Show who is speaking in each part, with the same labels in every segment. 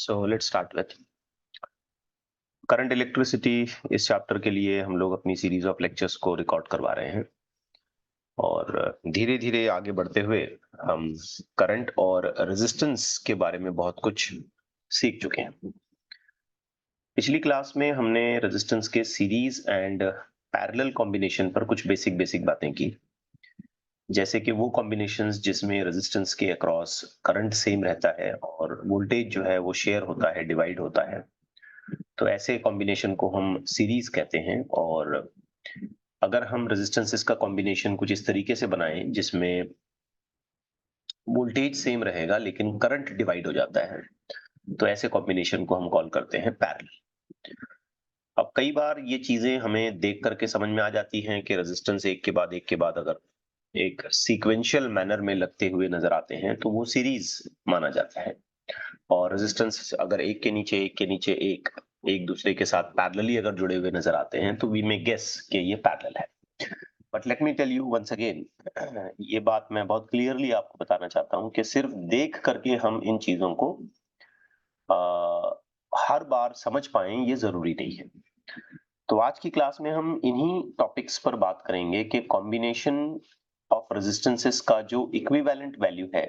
Speaker 1: So let's start with current electricity. इस chapter के लिए हम लोग अपनी सीरीज ऑफ लेक्चर्स को रिकॉर्ड करवा रहे हैं और धीरे धीरे आगे बढ़ते हुए हम करंट और रेजिस्टेंस के बारे में बहुत कुछ सीख चुके हैं। पिछली क्लास में हमने रेजिस्टेंस के सीरीज एंड पैरेलल कॉम्बिनेशन पर कुछ बेसिक बातें की, जैसे कि वो कॉम्बिनेशंस जिसमें रेजिस्टेंस के अक्रॉस करंट सेम रहता है और वोल्टेज जो है वो शेयर होता है, डिवाइड होता है। तो ऐसे कॉम्बिनेशन को हम सीरीज कहते हैं। और अगर हम रेजिस्टेंसेस का कॉम्बिनेशन कुछ इस तरीके से बनाएं जिसमें वोल्टेज सेम रहेगा लेकिन करंट डिवाइड हो जाता है, तो ऐसे कॉम्बिनेशन को हम कॉल करते हैं पैरेलल। अब कई बार ये चीजें हमें देख करके समझ में आ जाती हैं कि रेजिस्टेंस एक के बाद अगर एक सीक्वेंशियल मैनर में लगते हुए नजर आते हैं तो वो सीरीज माना जाता है। और रेजिस्टेंस अगर एक के नीचे एक दूसरे के साथ पैरेलली अगर जुड़े हुए नजर आते हैं तो वी मे गेस कि ये पैरेलल है। But let me tell you once again, ये बात मैं बहुत क्लियरली आपको बताना चाहता हूं कि सिर्फ देख करके हम इन चीजों को हर बार समझ पाएं ये जरूरी नहीं है। तो आज की क्लास में हम इन्हीं टॉपिक्स पर बात करेंगे कि कॉम्बिनेशन ऑफ रेजिस्टेंसेस का जो इक्विवेलेंट वैल्यू है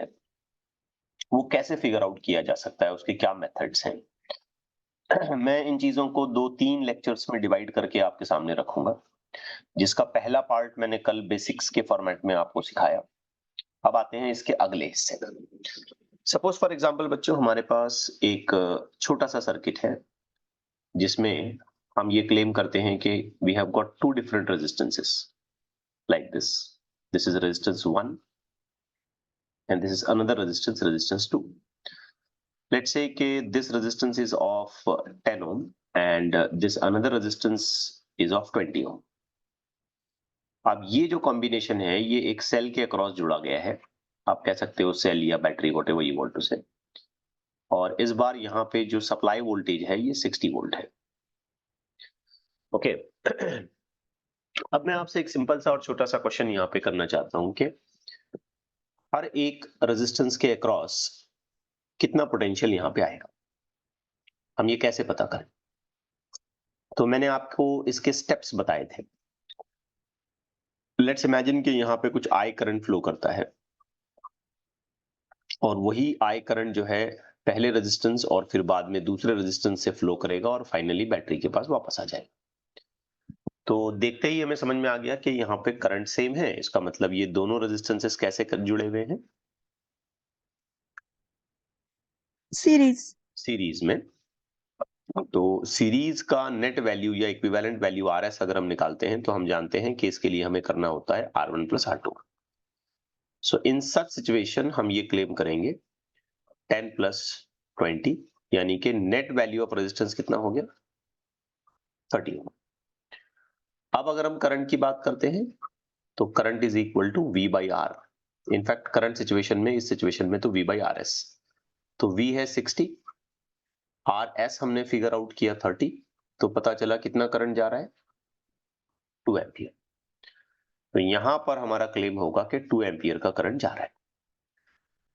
Speaker 1: वो कैसे फिगर आउट किया जा सकता है, उसके क्या मेथड्स हैं। मैं इन चीजों को 2-3 लेक्चर्स में डिवाइड करके आपके सामने रखूंगा, जिसका पहला पार्ट मैंने कल बेसिक्स के फॉर्मेट में आपको सिखाया। अब आते हैं इसके अगले हिस्से में। सपोज फॉर एग्जांपल बच्चों, हमारे पास एक छोटा सा सर्किट है जिसमें हम ये क्लेम करते हैं कि we have got two different resistances like this. This is resistance 1 and this is another resistance 2. Let's say कि this resistance is of 10 ohm and this another resistance is of 20 ohm. अब ये जो combination है ये एक cell के across जुड़ा गया है, आप कह सकते हो सेल या battery whatever you want to say. और इस बार यहाँ पे जो सप्लाई वोल्टेज है ये 60 वोल्ट है। ओके। अब मैं आपसे एक सिंपल सा और छोटा सा क्वेश्चन यहाँ पे करना चाहता हूँ कि हर एक रेजिस्टेंस के अक्रॉस कितना पोटेंशियल यहाँ पे आएगा, हम ये कैसे पता करें। तो मैंने आपको इसके स्टेप्स बताए थे। लेट्स इमेजिन कि यहाँ पे कुछ आई करंट फ्लो करता है और वही आई करंट जो है पहले रेजिस्टेंस और फिर बाद में दूसरे रेजिस्टेंस से फ्लो करेगा और फाइनली बैटरी के पास वापस आ जाएगा। तो देखते ही हमें समझ में आ गया कि यहाँ पे करंट सेम है, इसका मतलब ये दोनों रेजिस्टेंसेस कैसे जुड़े हुए हैं, सीरीज में। तो सीरीज का नेट वैल्यू या इक्विवेलेंट वैल्यू आरएस अगर हम निकालते हैं तो हम जानते हैं कि इसके लिए हमें करना होता है R1 प्लस R2। सो इन सच सिचुएशन हम ये क्लेम करेंगे 10 प्लस 20, यानी कि नेट वैल्यू ऑफ रेजिस्टेंस कितना हो गया 30। अब अगर हम करंट की बात करते हैं तो current is equal to V by R. In fact current situation में, इस सिचुएशन में तो V बाई आर एस। तो V है 60, आर एस हमने फिगर आउट किया 30, तो पता चला कितना करंट जा रहा है 2 एम्पियर। तो यहां पर हमारा क्लेम होगा कि 2 एम्पियर का करंट जा रहा है।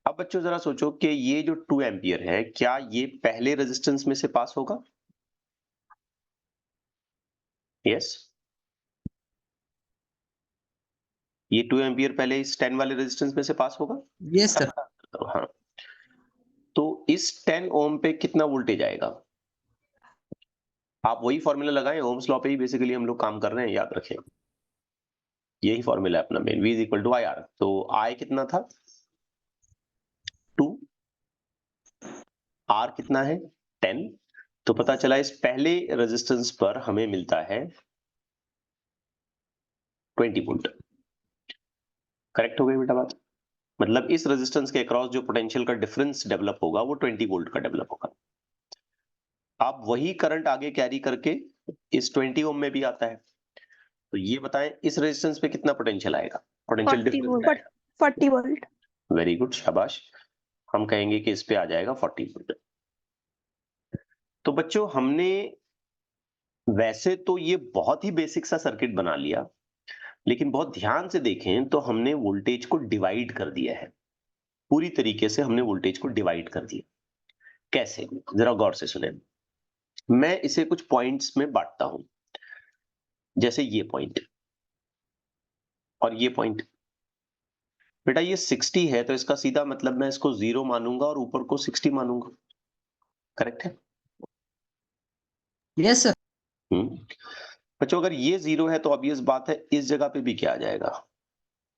Speaker 1: अब बच्चों जरा सोचो कि ये जो 2 एम्पियर है क्या ये पहले रेजिस्टेंस में से पास होगा? यस, ये 2 एम्पियर पहले इस 10 वाले रेजिस्टेंस में से पास होगा।
Speaker 2: Yes sir.
Speaker 1: हाँ, तो इस 10 ओम पे कितना वोल्टेज आएगा? आप वही फॉर्मूला लगाएं, ओम्स लॉ पे ही बेसिकली हम लोग काम कर रहे हैं, याद रखें। यही फॉर्मूला है अपना main, V is equal to I R. तो I कितना था 2, R कितना है 10। तो पता चला इस पहले रेजिस्टेंस पर हमें मिलता है 20 वोल्ट। करेक्ट हो गई बेटा बात? मतलब इस रेजिस्टेंस के अक्रॉस जो पोटेंशियल का डिफरेंस डेवलप होगा वो 20 वोल्ट का डेवलप होगा। आप वही करंट आगे कैरी करके इस 20 ओम में भी आता है, तो ये बताएं इस रेजिस्टेंस पे कितना पोटेंशियल आएगा, potential
Speaker 3: 40
Speaker 1: difference
Speaker 3: volt. 40 volt.
Speaker 1: Very good, शाबाश। हम कहेंगे कि इस पे आ जाएगा 40 वोल्ट। तो बच्चों हमने वैसे तो ये बहुत ही बेसिक सा सर्किट बना लिया, लेकिन बहुत ध्यान से देखें तो हमने वोल्टेज को डिवाइड कर दिया है, पूरी तरीके से हमने वोल्टेज को डिवाइड कर दिया। कैसे, जरा गौर से सुने। मैं इसे कुछ पॉइंट्स में बांटता हूं, जैसे ये पॉइंट और ये पॉइंट। बेटा ये 60 है तो इसका सीधा मतलब मैं इसको 0 मानूंगा और ऊपर को 60 मानूंगा, करेक्ट है?
Speaker 2: Yes sir.
Speaker 1: बच्चों अगर ये 0 है तो ऑब्वियस बात है इस जगह पे भी क्या आ जाएगा,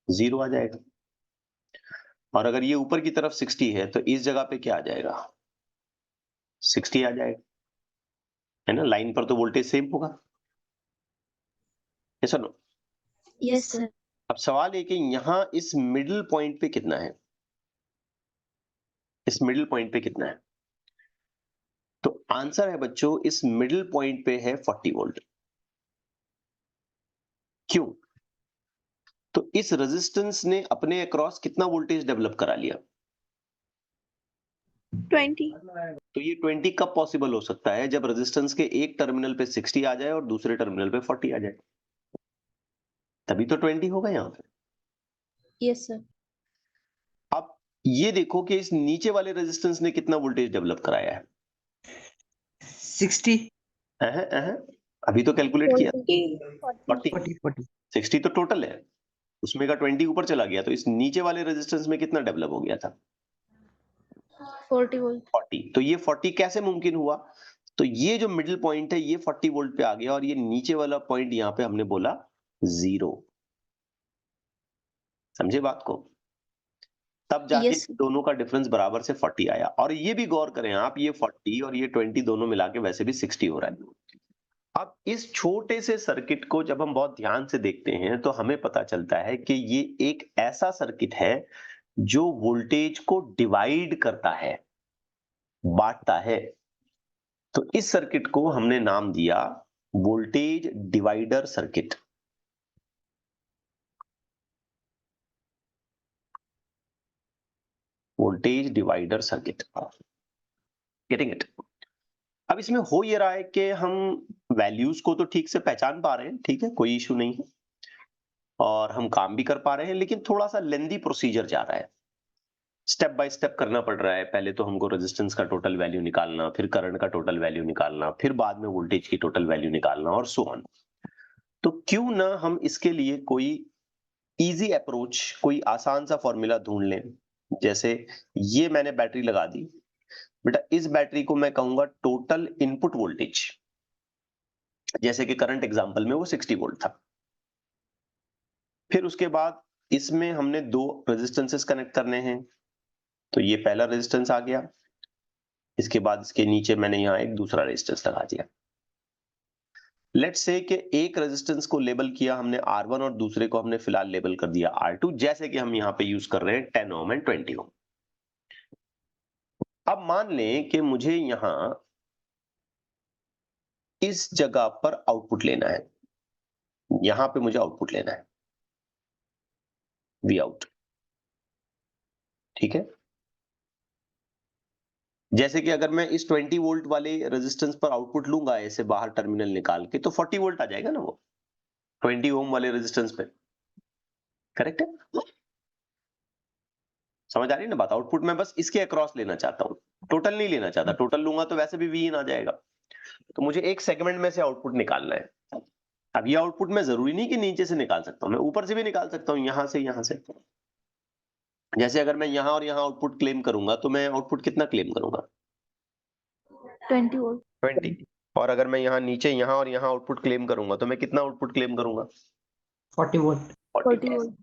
Speaker 1: 0 आ जाएगा। और अगर ये ऊपर की तरफ 60 है तो इस जगह पे क्या आ जाएगा, 60 आ जाएगा, है ना? लाइन पर तो वोल्टेज सेम होगा, यस और नो?
Speaker 3: Yes sir.
Speaker 1: अब सवाल है कि यहाँ इस मिडिल पॉइंट पे कितना है, इस मिडिल पॉइंट पे कितना है? तो आंसर है बच्चों इस मिडिल पॉइंट पे है 40 वोल्ट। क्यों? तो इस रेजिस्टेंस ने अपने अक्रॉस कितना वोल्टेज डेवलप करा लिया?
Speaker 3: 20।
Speaker 1: तो ये 20 कब पॉसिबल हो सकता है? जब रेजिस्टेंस के एक टर्मिनल पे 60 आ जाए और दूसरे टर्मिनल पे 40 आ जाए, तभी तो 20 होगा यहाँ पे।
Speaker 3: Yes sir.
Speaker 1: अब ये देखो कि इस नीचे वाले रेजिस्टेंस ने कितना वोल्टेज डेवलप कराया है?
Speaker 2: 60
Speaker 1: अभी तो कैलकुलेट किया
Speaker 3: 40।
Speaker 1: 40। 60 तो टोटल है, उसमें का 20 ऊपर चला गया, तो इस नीचे वाले रेजिस्टेंस में कितना डेवलप हो गया था?
Speaker 3: 40 वोल्ट।
Speaker 1: 40। तो ये 40 कैसे मुमकिन हुआ? तो ये जो मिडिल पॉइंट है ये 40 वोल्ट पे आ गया और ये नीचे वाला पॉइंट यहाँ पे हमने बोला 0। समझे बात को? तब जाके
Speaker 3: Yes.
Speaker 1: दोनों का डिफरेंस बराबर से 40 आया। और ये भी गौर करें आप, ये 40 और ये 20 दोनों मिला के वैसे भी 60 हो रहा है। अब इस छोटे से सर्किट को जब हम बहुत ध्यान से देखते हैं तो हमें पता चलता है कि ये एक ऐसा सर्किट है जो वोल्टेज को डिवाइड करता है, बांटता है। तो इस सर्किट को हमने नाम दिया voltage divider circuit. Voltage divider circuit, getting it? अब इसमें हो ये रहा है कि हम वैल्यूज को तो ठीक से पहचान पा रहे हैं, ठीक है, कोई इशू नहीं है, और हम काम भी कर पा रहे हैं, लेकिन थोड़ा सा लेंदी प्रोसीजर जा रहा है, स्टेप बाय स्टेप करना पड़ रहा है। पहले तो हमको रेजिस्टेंस का टोटल वैल्यू निकालना, फिर करंट का टोटल वैल्यू निकालना, फिर बाद में वोल्टेज की टोटल वैल्यू निकालना, और सो ऑन। तो क्यों ना हम इसके लिए कोई इजी अप्रोच, कोई आसान सा फॉर्मूला ढूंढ लें। जैसे ये मैंने बैटरी लगा दी, बेटा इस बैटरी को मैं कहूंगा टोटल इनपुट वोल्टेज, जैसे कि करंट एग्जांपल में वो 60 वोल्ट था। फिर उसके बाद इसमें हमने दो रेजिस्टेंसेस कनेक्ट करने हैं, तो ये पहला रेजिस्टेंस आ गया, इसके बाद इसके नीचे मैंने यहाँ एक दूसरा रेजिस्टेंस लगा दिया। लेट्स से कि एक रेजिस्टेंस को लेबल किया हमने R1 और दूसरे को हमने फिलहाल लेबल कर दिया R2, जैसे कि हम यहाँ पे यूज कर रहे हैं 10 ओम एंड 20 ओम। अब मान लें कि मुझे यहां इस जगह पर आउटपुट लेना है, यहां पे मुझे आउटपुट लेना है, वी आउट, ठीक है? जैसे कि अगर मैं इस 20 वोल्ट वाले रेजिस्टेंस पर आउटपुट लूंगा ऐसे बाहर टर्मिनल निकाल के, तो 40 वोल्ट आ जाएगा ना वो 20 ओम वाले रेजिस्टेंस पे, करेक्ट है? समझ आ रही है ना बात? आउटपुट मैं बस इसके अक्रॉस लेना चाहता हूं, टोटल नहीं लेना चाहता। टोटल लूंगा तो वैसे भी वी इन आ जाएगा। तो मुझे एक सेगमेंट में से आउटपुट निकालना है। अब ये आउटपुट मैं जरूरी नहीं कि नीचे से निकाल सकता हूं, मैं ऊपर से भी निकाल सकता हूं, यहां से, यहां से। जैसे अगर मैं यहां और यहां आउटपुट क्लेम करूंगा तो मैं आउटपुट कितना क्लेम करूंगा?
Speaker 3: 20 वोल्ट।
Speaker 1: 20। और अगर मैं यहाँ नीचे यहां और यहां आउटपुट क्लेम करूंगा तो मैं कितना आउटपुट क्लेम करूंगा?
Speaker 2: 40 वोल्ट।
Speaker 3: 40 वोल्ट।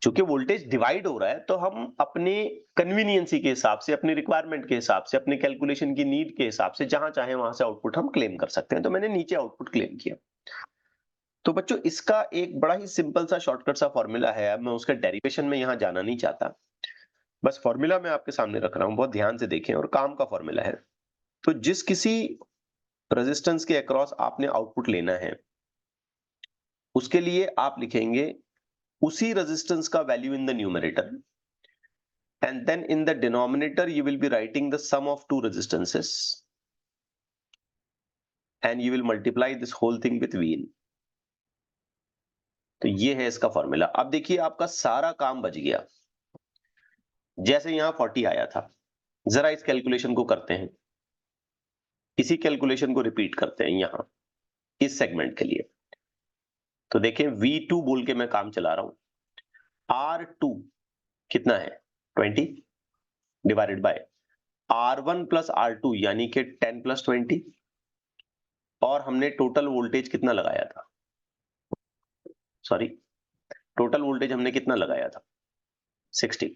Speaker 1: चूंकि वोल्टेज डिवाइड हो रहा है तो हम अपने कन्वीनियंसी के हिसाब से, अपनी रिक्वायरमेंट के हिसाब से, अपने कैलकुलेशन की नीड के हिसाब से जहां चाहे वहां से आउटपुट हम क्लेम कर सकते हैं। तो मैंने नीचे आउटपुट क्लेम किया। तो बच्चों इसका एक बड़ा ही सिंपल सा शॉर्टकट सा फॉर्मूला है। अब मैं उसका डेरिवेशन में यहां जाना नहीं चाहता, बस फॉर्मूला मैं आपके सामने रख रहा हूं, बहुत ध्यान से देखें, और काम का फॉर्मूला है। तो जिस किसी रेजिस्टेंस के अक्रॉस आपने आउटपुट लेना है, उसके लिए आप लिखेंगे उसी रेजिस्टेंस का value in the numerator, and then in the denominator you will be writing the sum of two resistances and you will multiply this whole thing with V in। तो ये है इसका फॉर्मूला। अब देखिए आपका सारा काम बच गया। जैसे यहां 40 आया था, जरा इस कैलकुलेशन को करते हैं, इसी कैलकुलेशन को रिपीट करते हैं यहां इस सेगमेंट के लिए। तो देखें V2 बोल के मैं काम चला रहा हूं, R2 कितना है 20 divided by R1 plus R2 यानी कि 10 प्लस 20, और हमने टोटल वोल्टेज कितना लगाया था, सॉरी टोटल वोल्टेज हमने कितना लगाया था 60।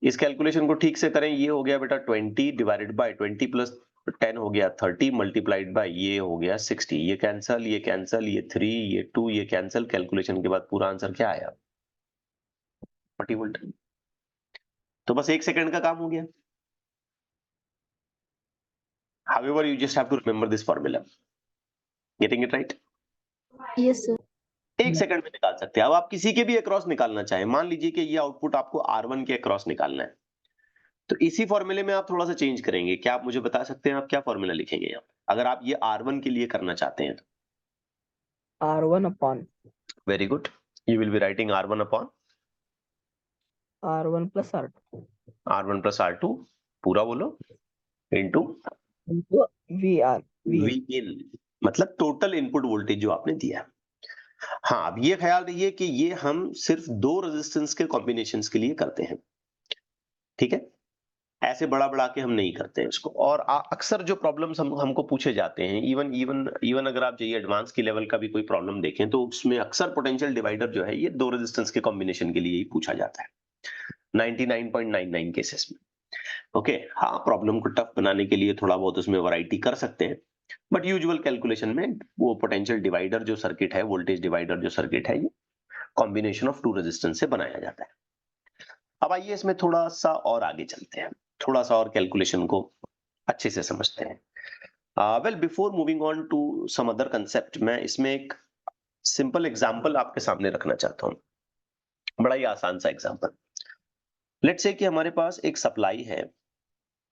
Speaker 1: इस कैलकुलेशन को ठीक से करें, ये हो गया बेटा 20 डिवाइडेड बाय 20 प्लस 10 हो गया 30 मल्टीप्लाइड बाय ये हो गया 60। ये कैंसल, ये कैंसल, ये 3, ये 2, ये कैंसल, कैलकुलेशन के बाद पूरा आंसर क्या आया 40 वोल्ट। तो बस 1 सेकंड का काम हो गया। However, you just have to remember this formula. Getting it right?
Speaker 3: Yes, sir.
Speaker 1: 1 second में निकाल सकते हैं। अब आप किसी के भी अक्रॉस निकालना चाहें, मान लीजिए कि ये आउटपुट आपको R1 के अक्रॉस निकालना है, तो इसी फॉर्मूले में आप थोड़ा सा चेंज करेंगे। क्या आप मुझे बता सकते हैं आप क्या फॉर्मूला लिखेंगे यहाँ, अगर आप ये R1 के लिए करना चाहते हैं तो?
Speaker 2: R1 upon
Speaker 1: very good, you will be writing R1 upon
Speaker 2: R1 plus R2
Speaker 1: R1 plus R2 पूरा बोलो इनटू
Speaker 2: into VR.
Speaker 1: V इन, मतलब टोटल इनपुट वोल्टेज जो आपने दिया। हाँ, अब ये ख्याल रखिए कि ये हम सिर्फ 2 रेजिस्टेंस के कॉम्बिनेशंस के लिए करते हैं, ठीक है, ऐसे बड़ा बड़ा के हम नहीं करते हैं इसको। और अक्सर जो प्रॉब्लम्स हमको पूछे जाते हैं, इवन अगर आप जाइए एडवांस की लेवल का भी कोई प्रॉब्लम देखें तो उसमें अक्सर पोटेंशियल डिवाइडर जो है ये 2 रेजिस्टेंस के कॉम्बिनेशन के लिए ही पूछा जाता है 99.99 केसेस में। ओके, हाँ, प्रॉब्लम को टफ बनाने के लिए थोड़ा बहुत उसमें वैरायटी कर सकते हैं, बट यूजुअल कैलकुलेशन में वो पोटेंशियल डिवाइडर जो सर्किट है, वोल्टेज डिवाइडर जो सर्किट है, ये कॉम्बिनेशन ऑफ 2 रेजिस्टेंस से बनाया जाता है। अब आइए इसमें थोड़ा सा और आगे चलते हैं, थोड़ा सा और कैलकुलेशन को अच्छे से समझते हैं। Well, before moving on to some other concept, मैं इसमें एक सिंपल एग्जांपल आपके सामने रखना चाहता हूं, बड़ा ही आसान सा एग्जांपल। लेट्स से कि हमारे पास एक सप्लाई है,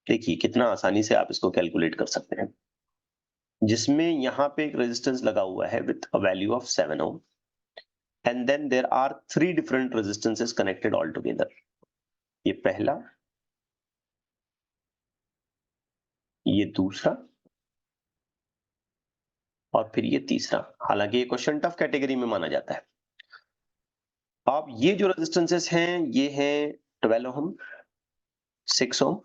Speaker 1: देखिए कितना आसानी से आप इसको कैलकुलेट कर सकते हैं, जिसमें यहां पे एक रेजिस्टेंस लगा हुआ है with a value of 7 ohm, and then there are 3 different resistances connected all together. ये पहला, ये दूसरा, और फिर ये तीसरा। हालांकि ये क्वेश्चन टफ कैटेगरी में माना जाता है। अब ये जो रेजिस्टेंसेस हैं ये हैं 12 ओम, 6 ओम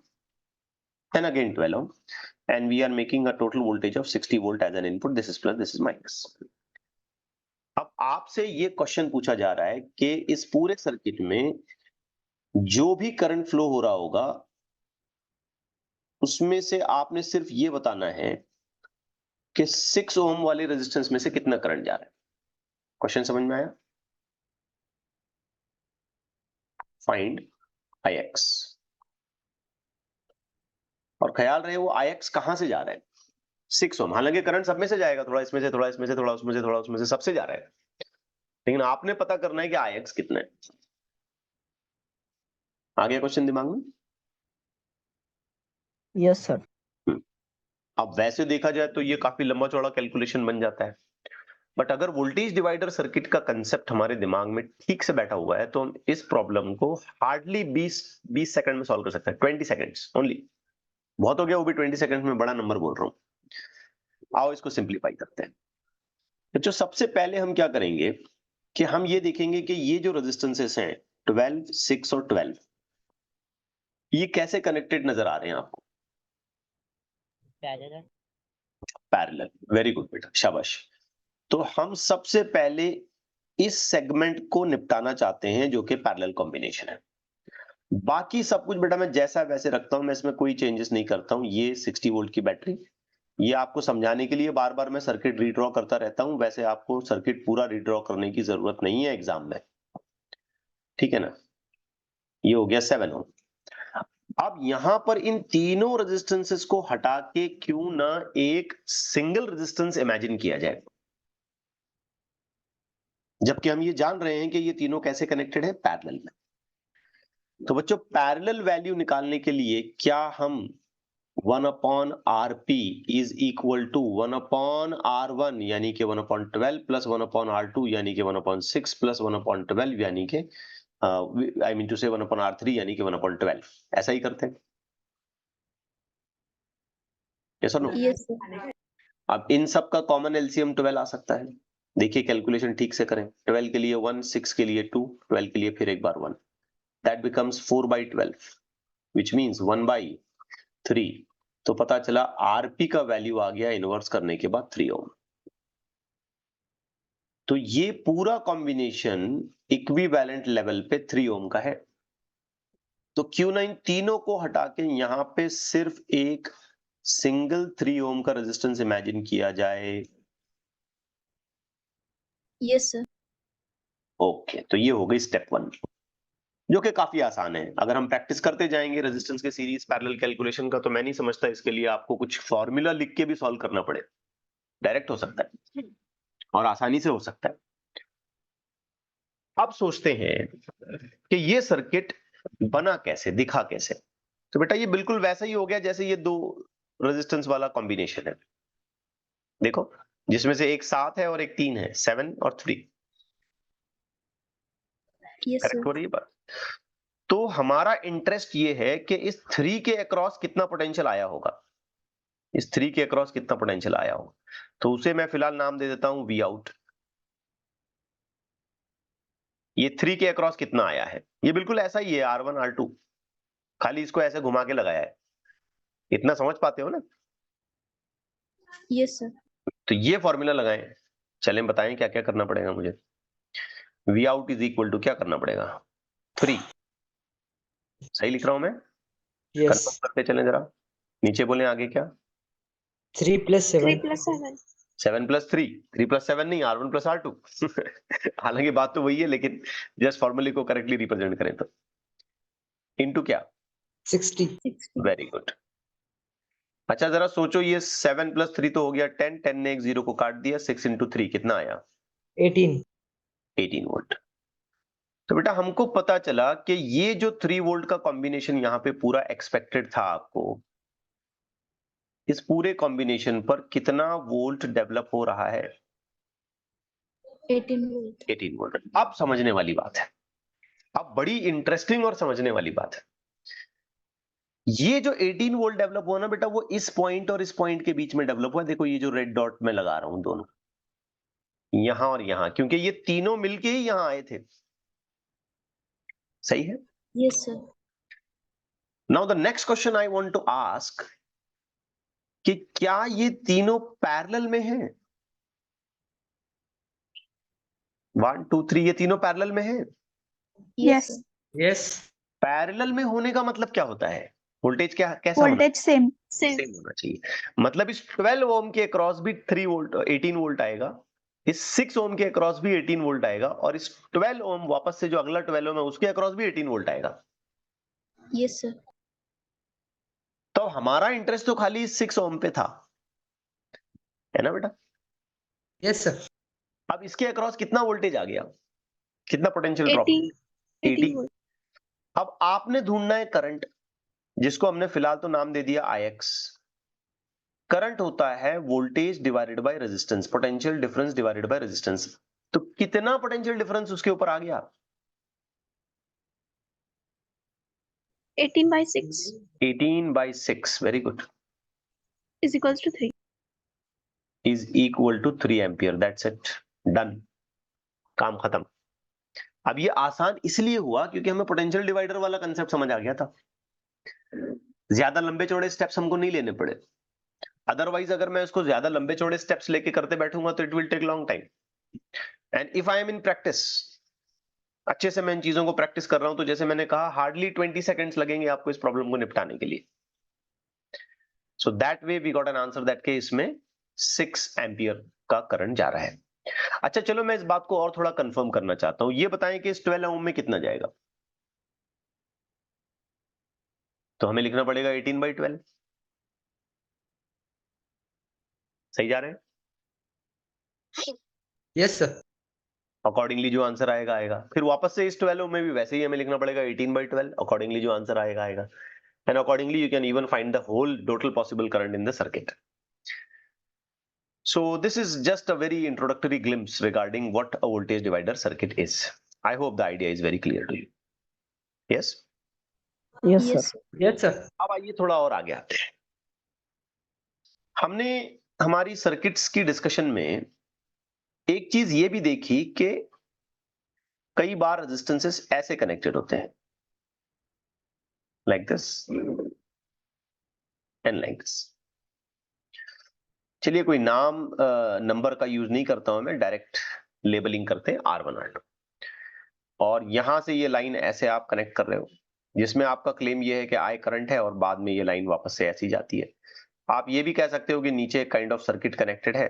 Speaker 1: and again 12 ohm, and we are making a total voltage of 60 volt as an input. This is plus, this is minus. अब आपसे ये क्वेश्चन पूछा जा रहा है कि इस पूरे सर्किट में जो भी करंट फ्लो हो रहा होगा उसमें से आपने सिर्फ ये बताना है कि 6 ओम वाले रेजिस्टेंस में से कितना करंट जा रहा है। क्वेश्चन समझ में आया? फाइंड Ix, और ख्याल रहे वो Ix कहां से जा रहा है, 6 ओम। हालांकि करंट सब में से जाएगा, थोड़ा इसमें से, थोड़ा इसमें से, थोड़ा उसमें से, थोड़ा उसमें से, सबसे जा रहा है, लेकिन आपने पता करना है कि Ix कितना है। आ गया क्वेश्चन दिमाग में?
Speaker 2: Yes, sir.
Speaker 1: अब वैसे देखा जाए तो ये काफी लंबा चौड़ा कैलकुलेशन बन जाता है, बट अगर वोल्टेज डिवाइडर सर्किट का कंसेप्ट हमारे दिमाग में ठीक से बैठा हुआ है तो हम इस प्रॉब्लम को हार्डली 20 सेकंड में सॉल्व कर सकते हैं। 20 सेकंड्स ओनली, बहुत हो गया, वो भी 20 सेकंड में बड़ा नंबर बोल रहा हूं। आओ इसको सिंप्लीफाई करते हैं। तो जो सबसे पहले हम क्या करेंगे कि हम ये देखेंगे कि ये जो रेजिस्टेंसेस हैं 12, 6 और 12, ये कैसे कनेक्टेड नजर आ रहे हैं आपको? पैरेलल। वेरी गुड बेटा, शाबाश। तो हम सबसे पहले इस सेगमेंट को निपटाना चाहते हैं जो कि पैरेलल कॉम्बिनेशन है। बाकी सब कुछ बेटा मैं जैसा वैसे रखता हूं, मैं इसमें कोई चेंजेस नहीं करता हूं। ये 60 वोल्ट की बैटरी, ये आपको समझाने के लिए बार बार मैं सर्किट रीड्रॉ करता रहता हूं, वैसे आपको सर्किट पूरा रीड्रॉ करने की जरूरत नहीं है एग्जाम में, ठीक है ना। ये हो गया 7 ओम। अब यहां पर इन तीनों रेजिस्टेंसेस को हटा के क्यों ना एक सिंगल रेजिस्टेंस इमेजिन किया जाए, जबकि हम ये जान रहे हैं कि ये तीनों कैसे कनेक्टेड है, पैरेलल में। तो बच्चों पैरेलल वैल्यू निकालने के लिए क्या हम 1 upon RP is equal to 1 upon R1 यानी कि 1 अपॉन 12 प्लस 1 अपॉन R2 यानी कि 1 अपॉन 6 प्लस 1 अपॉन 12 यानी कि आई मीन टू से 1 अपॉन R3 यानी कि 1 अपॉन 12, ऐसा ही करते हैं। यस और नो?
Speaker 3: Yes, sir.
Speaker 1: अब इन सब का कॉमन एलसीएम 12 आ सकता है। देखिए कैलकुलेशन ठीक से करें। 12 के लिए 1, 6 के लिए 2, 12 के लिए फिर एक बार 1। That becomes 4/12 which means 1/3। तो पता चला आरपी का वैल्यू आ गया इनवर्स करने के बाद 3 ओम। तो ये पूरा कॉम्बिनेशन इक्विवेलेंट लेवल पे 3 ओम का है। तो क्यों ना इन तीनों को हटा के यहां पे सिर्फ एक सिंगल 3 ओम का रेजिस्टेंस इमेजिन किया जाए।
Speaker 3: Yes, sir.
Speaker 1: ओके, तो ये हो गई स्टेप 1, जो कि काफी आसान है। अगर हम प्रैक्टिस करते जाएंगे रेजिस्टेंस के सीरीज पैरेलल कैलकुलेशन का, तो मैं नहीं समझता इसके लिए आपको कुछ फॉर्मूला लिख के भी सॉल्व करना पड़े। डायरेक्ट हो सकता है और आसानी से हो सकता है। अब सोचते हैं कि ये सर्किट बना कैसे, दिखा कैसे। तो बेटा ये बिल्कुल वैसा ही हो गया जैसे ये दो रेजिस्टेंस वाला कॉम्बिनेशन है। देखो, जिसमें से एक 7 है और एक 3 है, 7 और 3।
Speaker 3: Yes,
Speaker 1: correct
Speaker 3: sir.
Speaker 1: हो रही है बात? तो हमारा इंटरेस्ट ये है कि इस 3 के अक्रॉस कितना पोटेंशियल आया होगा। इस 3 के अक्रॉस कितना पोटेंशियल आया होगा, तो उसे मैं फिलहाल नाम दे देता हूं वी आउट। ये 3 के अक्रॉस कितना आया है, ये बिल्कुल ऐसा ही है R1 R2, खाली इसको ऐसे घुमा के लगाया है। इतना समझ पाते हो ना?
Speaker 3: Yes, sir.
Speaker 1: तो ये फॉर्मूला लगाएं। चलें बताएं क्या क्या करना पड़ेगा मुझे। V out is equal to क्या करना पड़ेगा, 3। सही लिख रहा हूं मैं?
Speaker 2: Yes.
Speaker 1: कंफर्म करते चलें जरा। नीचे बोले आगे क्या?
Speaker 2: 3 plus 7.
Speaker 3: 3 plus 7.
Speaker 1: 7 + 3, 3 + 7 नहीं, R1 + R2। हालांकि बात तो वही है, लेकिन जस्ट फॉर्मूले को करेक्टली रिप्रेजेंट करें तो इनटू क्या?
Speaker 2: 60.
Speaker 3: 60.
Speaker 1: Very good. अच्छा जरा सोचो, ये 7 + 3 तो हो गया 10, 10 ने एक 0 को काट दिया, 6 × 3 कितना आया?
Speaker 2: 18.
Speaker 1: 18 वोल्ट। तो बेटा हमको पता चला कि ये जो 3 वोल्ट का कॉम्बिनेशन यहाँ पे पूरा एक्सपेक्टेड था आपको, इस पूरे कॉम्बिनेशन पर कितना वोल्ट डेवलप हो रहा है?
Speaker 3: 18 volt.
Speaker 1: 18 वोल्ट। अब समझने वाली बात है, अब बड़ी इंटरेस्टिंग और समझने वाली बात है। ये जो 18 वोल्ट डेवलप हुआ ना बेटा, वो इस पॉइंट और इस पॉइंट के बीच में डेवलप हुआ। देखो ये जो रेड डॉट में लगा रहा हूं दोनों, यहां और यहां, क्योंकि ये तीनों मिलके ही यहां आए थे। सही है?
Speaker 3: Yes, sir.
Speaker 1: Now the next question I want to ask कि क्या ये तीनों पैरेलल में हैं? 1 2 3, ये तीनों पैरेलल में हैं।
Speaker 3: Yes, sir.
Speaker 2: Yes.
Speaker 1: पैरेलल में होने का मतलब क्या होता है? वोल्टेज क्या कैसा होना?
Speaker 3: Voltage same. Same.
Speaker 1: सेम होना चाहिए। मतलब इस 12 ओम के अक्रॉस भी 3 वोल्ट 18 वोल्ट आएगा, इस 6 ओम के अक्रॉस भी 18 वोल्ट आएगा, और इस 12 ओम वापस से जो अगला 12 ओम है उसके अक्रॉस भी 18 वोल्ट आएगा।
Speaker 3: Yes, sir.
Speaker 1: तो हमारा इंटरेस्ट तो खाली 6 ओम पे था, है ना बेटा?
Speaker 2: Yes, sir.
Speaker 1: अब इसके अक्रॉस कितना वोल्टेज आ गया, कितना पोटेंशियल ड्रॉप?
Speaker 3: 18. 18 volt.
Speaker 1: अब आपने ढूंढना है करंट, जिसको हमने फिलहाल तो नाम दे दिया IX। करंट होता है voltage divided by resistance, potential difference divided by resistance. तो कितना पोटेंशियल डिफरेंस उसके ऊपर आ गया?
Speaker 3: 18/6
Speaker 1: 18/6। Very good.
Speaker 3: is equals to 3.
Speaker 1: Is equal to 3 ampere. That's it, done, काम खत्म। अब ये आसान इसलिए हुआ क्योंकि हमें पोटेंशियल डिवाइडर वाला कंसेप्ट समझ आ गया था। ज्यादा लंबे चौड़े स्टेप्स हमको नहीं लेने पड़े। अदरवाइज अगर मैं इसको ज्यादा लंबे चौड़े स्टेप्स लेके करते बैठूंगा तो it will take long time. And if I am in practice, अच्छे से मैं इन चीजों को प्रैक्टिस कर रहा हूं, तो जैसे मैंने कहा हार्डली 20 सेकंड्स लगेंगे आपको इस प्रॉब्लम को निपटाने के लिए। So that way we got an answer that के इसमें 6 एम्पियर का करंट जा रहा है। अच्छा चलो मैं इस बात को और थोड़ा कंफर्म करना चाहता हूं। ये बताएं कि इस 12 ओम में कितना जाएगा? तो हमें लिखना पड़ेगा 18/12। सही जा रहे हैं?
Speaker 2: Yes, sir.
Speaker 1: अकॉर्डिंगली जो आंसर आएगा आएगा। फिर वापस से इस 12 ओम में भी वैसे ही हमें लिखना पड़ेगा 18/12। अकॉर्डिंगली जो आंसर आएगा आएगा। And accordingly you can even find the whole total possible current in the circuit. So this is just a very introductory glimpse regarding what a voltage divider circuit is. I hope the idea is very clear to you. Yes?
Speaker 2: Yes,
Speaker 3: Yes,
Speaker 2: sir.
Speaker 3: sir.
Speaker 2: Yes, sir.
Speaker 1: अब आइए थोड़ा और आगे आते हैं। हमने हमारी circuits की डिस्कशन में एक चीज ये भी देखी कि कई बार रेजिस्टेंसेस ऐसे कनेक्टेड होते हैं, like this and like this. चलिए कोई नाम नंबर का यूज नहीं करता हूं मैं, डायरेक्ट लेबलिंग करते हैं R1 R2। और यहां से ये लाइन ऐसे आप कनेक्ट कर रहे हो, जिसमें आपका क्लेम ये है कि आई करंट है और बाद में ये लाइन वापस से ऐसी जाती है। आप ये भी कह सकते हो कि नीचे काइंड ऑफ सर्किट कनेक्टेड है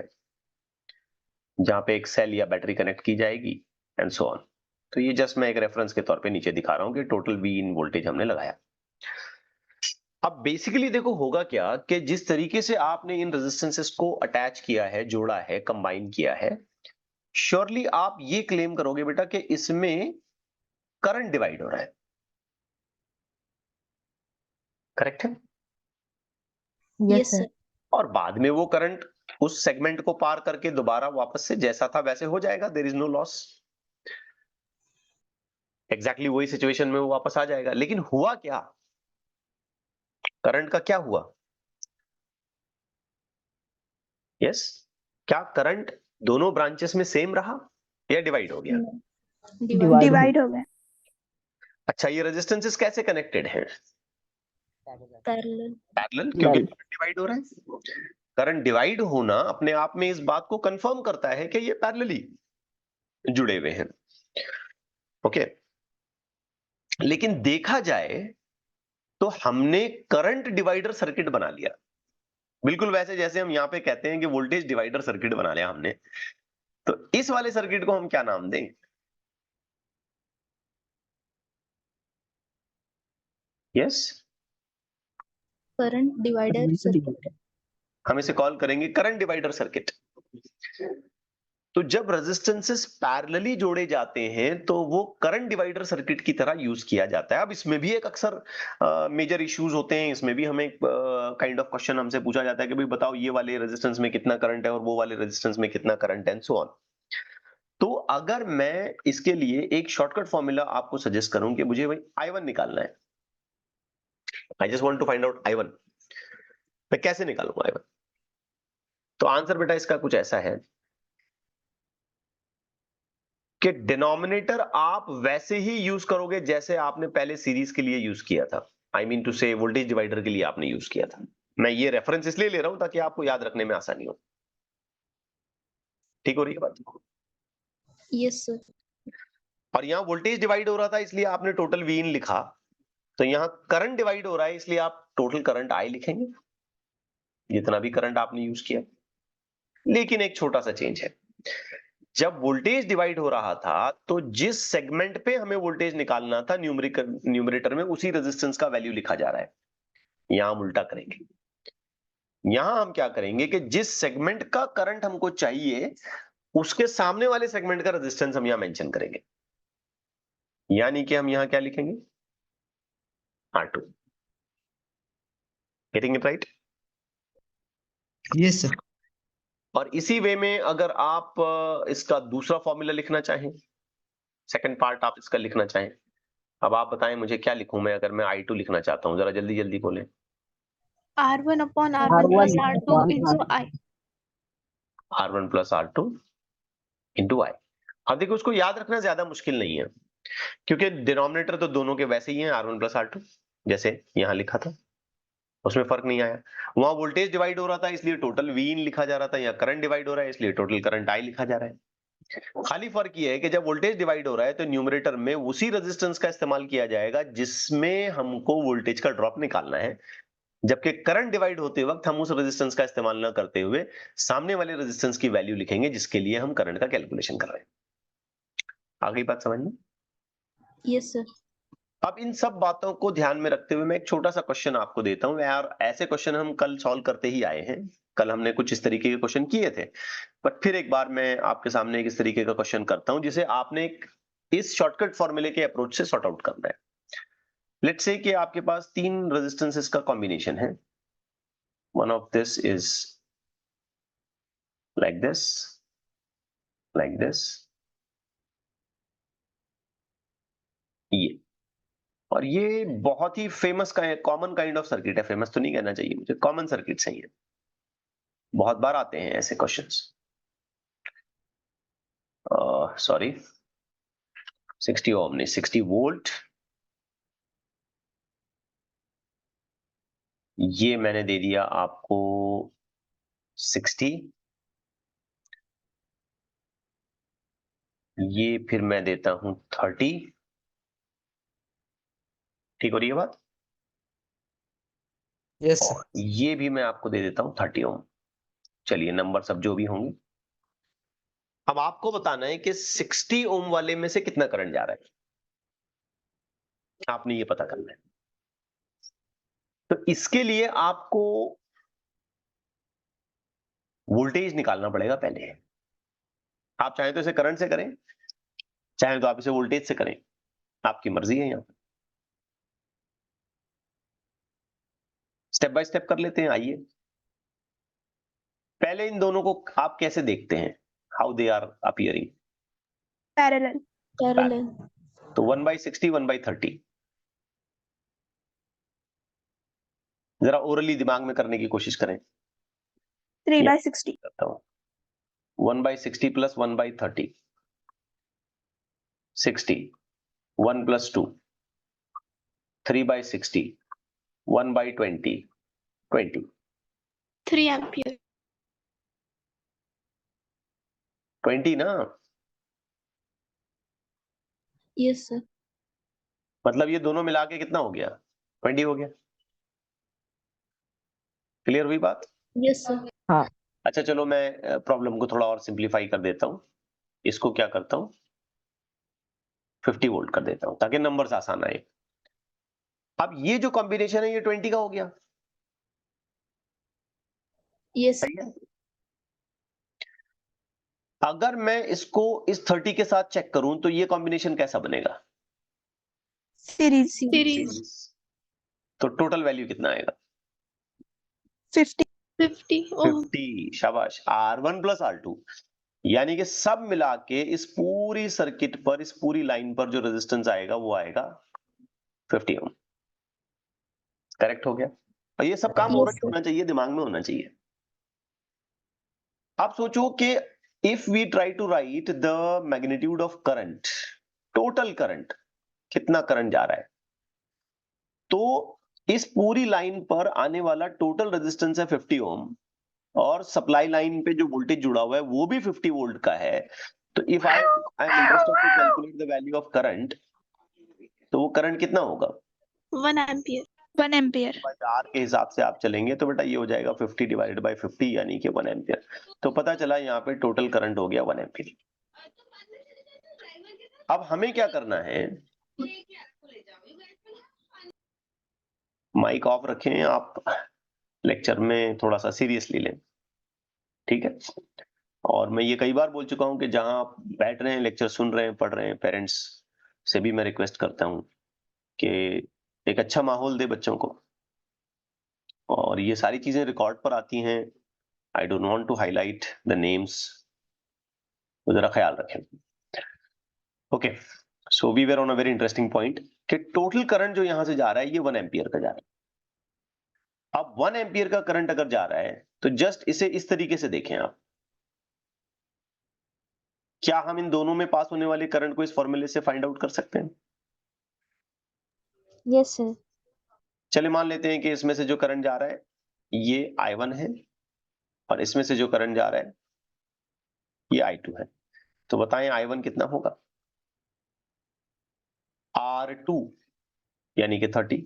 Speaker 1: जहां पे एक सेल या बैटरी कनेक्ट की जाएगी एंड सो ऑन। तो ये जस्ट मैं एक रेफरेंस के तौर पे नीचे दिखा रहा हूं कि टोटल V इन वोल्टेज हमने लगाया। अब बेसिकली देखो होगा क्या कि जिस तरीके से आपने इन रेजिस्टेंसेस को अटैच किया है, जोड़ा है, कंबाइन किया है, श्योरली आप ये क्लेम करोगे बेटा कि इसमें करंट डिवाइड हो रहा है। करेक्ट है?
Speaker 3: Yes, sir.
Speaker 1: और बाद में वो करंट उस सेगमेंट को पार करके दोबारा वापस से जैसा था वैसे हो जाएगा, there is no loss. Exactly वही सिचुएशन में वो वापस आ जाएगा। लेकिन हुआ क्या, करंट का क्या हुआ? यस, क्या करंट दोनों ब्रांचेस में सेम रहा या डिवाइड हो गया?
Speaker 3: Divide.
Speaker 4: डिवाइड हो गए।
Speaker 1: अच्छा, ये रेजिस्टेंसेस कैसे कनेक्टेड हैं?
Speaker 3: Parallel.
Speaker 1: पैरेलल, क्योंकि करंट डिवाइड हो रहा है। करंट डिवाइड होना अपने आप में इस बात को कंफर्म करता है कि ये पैरेलली जुड़े हुए हैं। ओके, लेकिन देखा जाए तो हमने करंट डिवाइडर सर्किट बना लिया, बिल्कुल वैसे जैसे हम यहां पे कहते हैं कि वोल्टेज डिवाइडर सर्किट बना लिया हमने। तो इस वाले सर्किट को हम क्या नाम दें? Yes,
Speaker 3: Current divider circuit.
Speaker 1: हम इसे कॉल करेंगे करंट डिवाइडर सर्किट। तो जब रेजिस्टेंसेस पैरेलली जोड़े जाते हैं तो वो करंट डिवाइडर सर्किट की तरह यूज किया जाता है। अब इसमें भी एक अक्सर मेजर इश्यूज होते हैं, इसमें भी हमें काइंड ऑफ क्वेश्चन हमसे पूछा जाता है कि भाई बताओ ये वाले रेजिस्टेंस में कितना करंट है और वो वाले रेजिस्टेंस में कितना करंट है एंड सो ऑन। तो अगर मैं इसके लिए एक शॉर्टकट फॉर्मूला आपको सजेस्ट करूं कि मुझे भाई I1 निकालना है, I just want to find out I1, मैं कैसे निकालूंगा I1? तो आंसर बेटा इसका कुछ ऐसा है कि डिनोमिनेटर आप वैसे ही यूज करोगे जैसे आपने पहले सीरीज के लिए यूज किया था। आई मीन टू से वोल्टेज डिवाइडर के लिए आपने यूज किया था। मैं ये रेफरेंस इसलिए ले रहा हूं ताकि आपको याद रखने में आसानी हो। ठीक हो रही है बात?
Speaker 3: Yes, sir.
Speaker 1: और यहाँ वोल्टेज डिवाइड हो रहा था इसलिए आपने टोटल V इन लिखा, तो यहाँ करंट डिवाइड हो रहा है इसलिए आप टोटल करंट I लिखेंगे, जितना भी करंट आपने यूज किया। लेकिन एक छोटा सा चेंज है, जब वोल्टेज डिवाइड हो रहा था तो जिस सेगमेंट पे हमें वोल्टेज निकालना था न्यूमरेटर में उसी रेजिस्टेंस का वैल्यू लिखा जा रहा है। यहां हम उल्टा करेंगे, यहां हम क्या करेंगे कि जिस सेगमेंट का करंट हमको चाहिए उसके सामने वाले सेगमेंट का रेजिस्टेंस हम यहां मेंशन करेंगे, यानी कि हम यहां क्या लिखेंगे? R2। Getting it right?
Speaker 2: Yes, sir.
Speaker 1: और इसी वे में अगर आप इसका दूसरा फॉर्मूला लिखना चाहें, सेकंड पार्ट आप इसका लिखना चाहें, अब आप बताएं मुझे क्या लिखूं मैं अगर मैं I2 लिखना चाहता हूं, जरा जल्दी जल्दी बोलें।
Speaker 3: R1 upon R1 plus R2 into I.
Speaker 1: R1 plus R2 into I। अब देखो उसको याद रखना ज्यादा मुश्किल नहीं है, क्योंकि डिनोमिनेटर तो दोनों के वैसे ही हैं, R1 प्लस R2, जैसे यहां लिखा था उसमें फर्क नहीं आया। वहां वोल्टेज डिवाइड हो रहा था इसलिए टोटल V इन लिखा जा रहा था, या करंट डिवाइड हो रहा है इसलिए टोटल करंट I लिखा जा रहा है। खाली फर्क ये है कि जब वोल्टेज डिवाइड हो रहा है तो न्यूमरेटर में उसी रेजिस्टेंस का इस्तेमाल किया जाएगा जिसमें हमको वोल्टेज का ड्रॉप निकालना है, जबकि करंट डिवाइड होते वक्त हम उस रेजिस्टेंस का इस्तेमाल ना करते हुए सामने वाले रेजिस्टेंस की वैल्यू लिखेंगे जिसके लिए हम करंट का कैलकुलेशन कर रहे हैं। आ गई बात समझ में?
Speaker 3: Yes, sir.
Speaker 1: अब इन सब बातों को ध्यान में रखते हुए मैं एक छोटा सा क्वेश्चन आपको देता हूं यार। ऐसे क्वेश्चन हम कल सॉल्व करते ही आए हैं, कल हमने कुछ इस तरीके के क्वेश्चन किए थे, बट फिर एक बार मैं आपके सामने एक इस तरीके का क्वेश्चन करता हूं जिसे आपने इस शॉर्टकट फॉर्मूले के अप्रोच से सॉर्ट आउट करना है। लेट्स से कि आपके पास 3 रेजिस्टेंसेस का कॉम्बिनेशन है, one of this is like this, like this, ये, और ये बहुत ही फेमस का कॉमन काइंड ऑफ सर्किट है। फेमस तो नहीं कहना चाहिए मुझे, कॉमन सर्किट सही है। बहुत बार आते हैं ऐसे क्वेश्चंस। सॉरी 60 ओम नहीं 60 वोल्ट, ये मैंने दे दिया आपको 60, ये फिर मैं देता हूं 30। ठीक हो रही है बात?
Speaker 2: Yes, sir.
Speaker 1: और ये भी मैं आपको दे देता हूं 30 ओम। चलिए नंबर सब जो भी होंगे, अब आपको बताना है कि 60 ओम वाले में से कितना करंट जा रहा है, आपने ये पता करना है। तो इसके लिए आपको वोल्टेज निकालना पड़ेगा पहले। आप चाहें तो इसे करंट से करें, चाहें तो आप इसे वोल्टेज से करें, आपकी मर्जी है। यहां स्टेप बाय स्टेप कर लेते हैं, आइए। पहले इन दोनों को आप कैसे देखते हैं, how they are appearing?
Speaker 3: Parallel.
Speaker 4: Parallel.
Speaker 1: तो 1/60 1/30, जरा ओरली दिमाग में करने की कोशिश करें।
Speaker 3: 3/60.
Speaker 1: करता हूं 1/60 प्लस 1/30, 60, 1 + 2, 3/60, 1/20, 20,
Speaker 3: 3 ampere.
Speaker 1: 20 ना,
Speaker 4: Yes, sir.
Speaker 1: मतलब ये दोनों मिला के कितना हो गया? 20 हो गया। क्लियर हुई बात?
Speaker 4: Yes, sir.
Speaker 1: अच्छा चलो मैं प्रॉब्लम को थोड़ा और सिंप्लीफाई कर देता हूं। इसको क्या करता हूं, 50 वोल्ट कर देता हूं ताकि नंबर्स आसान आए। अब ये जो कॉम्बिनेशन है ये 20 का हो गया,
Speaker 4: Yes.
Speaker 1: सही है। अगर मैं इसको इस 30 के साथ चेक करूं तो ये कॉम्बिनेशन कैसा बनेगा?
Speaker 3: Series.
Speaker 4: Series.
Speaker 1: तो टोटल वैल्यू कितना आएगा?
Speaker 3: 50.
Speaker 4: 50 ohm.
Speaker 1: 50, शाबाश। R1 + R2, यानी कि सब मिला के इस पूरी सर्किट पर, इस पूरी लाइन पर जो रेजिस्टेंस आएगा वो आएगा 50 ओम। करेक्ट हो गया। और ये सब काम
Speaker 4: Yes,
Speaker 1: ऑलरेडी
Speaker 4: sir.
Speaker 1: होना चाहिए, दिमाग में होना चाहिए। आप सोचो कि if we try to write the magnitude of current, total current, कितना करंट जा रहा है, तो इस पूरी लाइन पर आने वाला टोटल रेजिस्टेंस है 50 ओम, और सप्लाई लाइन पे जो वोल्टेज जुड़ा हुआ है वो भी 50 वोल्ट का है। तो if I am interested to calculate the value of current, तो वो करंट कितना होगा?
Speaker 3: 1 ampere. 1 ampere.
Speaker 1: R के हिसाब से आप चलेंगे तो बेटा ये हो जाएगा 50 / 50 यानी कि 1 एम्पियर। तो पता चला यहाँ पे टोटल करंट हो गया 1 एम्पियर। अब हमें क्या करना है, माइक ऑफ रखें आप, लेक्चर में थोड़ा सा सीरियसली लें, ठीक है। और मैं ये कई बार बोल चुका हूं कि जहां आप बैठ रहे हैं, लेक्चर सुन रहे हैं, पढ़ रहे हैं, पेरेंट्स से भी मैं रिक्वेस्ट करता हूं कि एक अच्छा माहौल दे बच्चों को। और ये सारी चीजें रिकॉर्ड पर आती हैं, I don't want to highlight the names, तो जरा ख्याल रखें। Okay, so we were on a very interesting point कि टोटल करंट जो यहां से जा रहा है ये 1 एम्पियर का जा रहा है। अब 1 एम्पियर का करंट अगर जा रहा है तो जस्ट इसे इस तरीके से देखें आप, क्या हम इन दोनों में पास होने वाले करंट को इस फॉर्मूले से फाइंड आउट कर सकते हैं?
Speaker 4: Yes, sir.
Speaker 1: चलिए मान लेते हैं कि इसमें से जो करंट जा रहा है ये I1 है, और इसमें से जो करंट जा रहा है ये I2 है। तो बताएं I1 कितना होगा? R2 यानी कि 30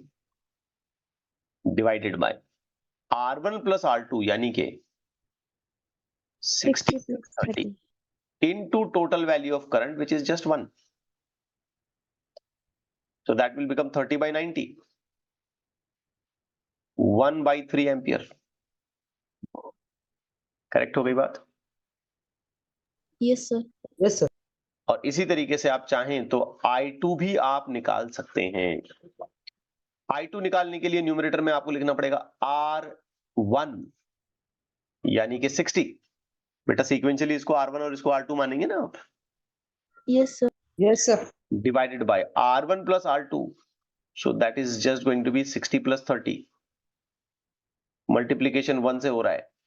Speaker 1: डिवाइडेड बाय R1 + R2 यानी कि 60
Speaker 4: 60 plus
Speaker 1: 30
Speaker 4: 30.
Speaker 1: into total value of current which is just 1. So that will become 30/90, 1/3 ampere. Correct हो गई बात?
Speaker 4: Yes, sir.
Speaker 2: Yes, sir.
Speaker 1: और इसी तरीके से आप चाहें तो I2 भी आप निकाल सकते हैं। I2 निकालने के लिए न्यूमरेटर में आपको लिखना पड़ेगा R1 यानी कि 60। बेटा सीक्वेंशियली इसको R1 और इसको R2 मानेंगे ना आप,
Speaker 4: Yes, sir.
Speaker 2: Yes, sir.
Speaker 1: Divided by R1 + R2, so that is just going to be 60 + 30। Multiplication 1 से हो रहा है,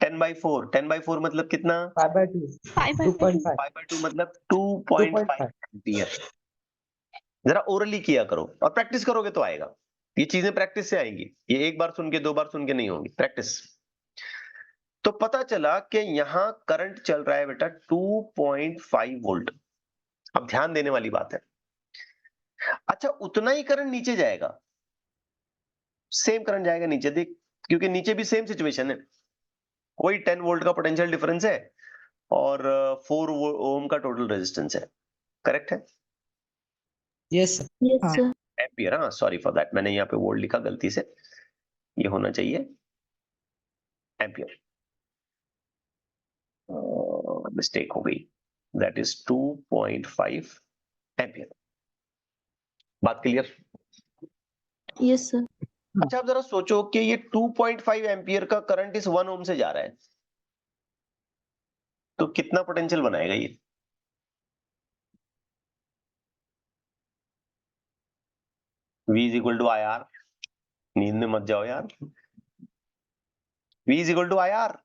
Speaker 1: 10/4 मतलब कितना?
Speaker 2: 5/2 2.5
Speaker 1: 5/2 मतलब 2.5 एम्पियर। जरा ओरली किया करो और प्रैक्टिस करोगे तो आएगा। ये चीजें प्रैक्टिस से आएंगी, ये एक बार सुन के दो बार सुन के नहीं होंगी, प्रैक्टिस। तो पता चला कि यहां करंट चल रहा है बेटा 2.5 वोल्ट। अब ध्यान देने वाली बात है, अच्छा उतना ही करंट नीचे जाएगा, सेम करंट जाएगा नीचे, देख, क्योंकि नीचे भी सेम सिचुएशन है, कोई 10 वोल्ट का पोटेंशियल डिफरेंस है और 4 ओम का टोटल रेजिस्टेंस है, करेक्ट है?
Speaker 2: yes sir
Speaker 4: Yes,
Speaker 2: हाँ
Speaker 4: sir.
Speaker 1: एम्पियर, हाँ सॉरी फॉर दैट, मैंने यहाँ पे वोल्ट लिखा गलती से, ये होना चाहिए एम्पियर, मिस्टेक हो गई, दैट इज 2.5 एम्पियर। बात क्लियर?
Speaker 4: Yes, sir.
Speaker 1: अच्छा आप जरा सोचो कि ये 2.5 एम्पियर का करंट इस 1 ओम से जा रहा है, तो कितना पोटेंशियल बनाएगा ये? V is equal to I R, नींद में मत जाओ यार, V is equal to I R,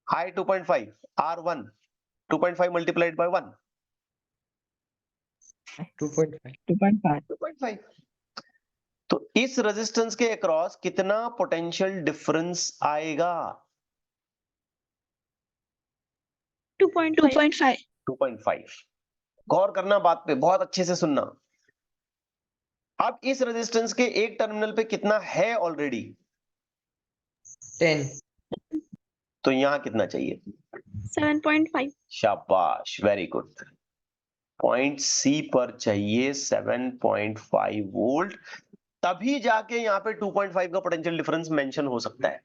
Speaker 1: I 2.5 R1 2.5 multiplied by 1
Speaker 2: 2.5
Speaker 1: 2.5। तो इस रेजिस्टेंस के अक्रॉस कितना पोटेंशियल डिफरेंस आएगा?
Speaker 3: 2.5
Speaker 1: 2.5। गौर करना बात पे, बहुत अच्छे से सुनना। अब इस रेजिस्टेंस के एक टर्मिनल पे कितना है ऑलरेडी,
Speaker 2: 10
Speaker 1: तो यहां कितना चाहिए?
Speaker 3: 7.5
Speaker 1: शाबाश, वेरी गुड। पॉइंट सी पर चाहिए 7.5 वोल्ट, तभी जाके यहां पे 2.5 का पोटेंशियल डिफरेंस मेंशन हो सकता है।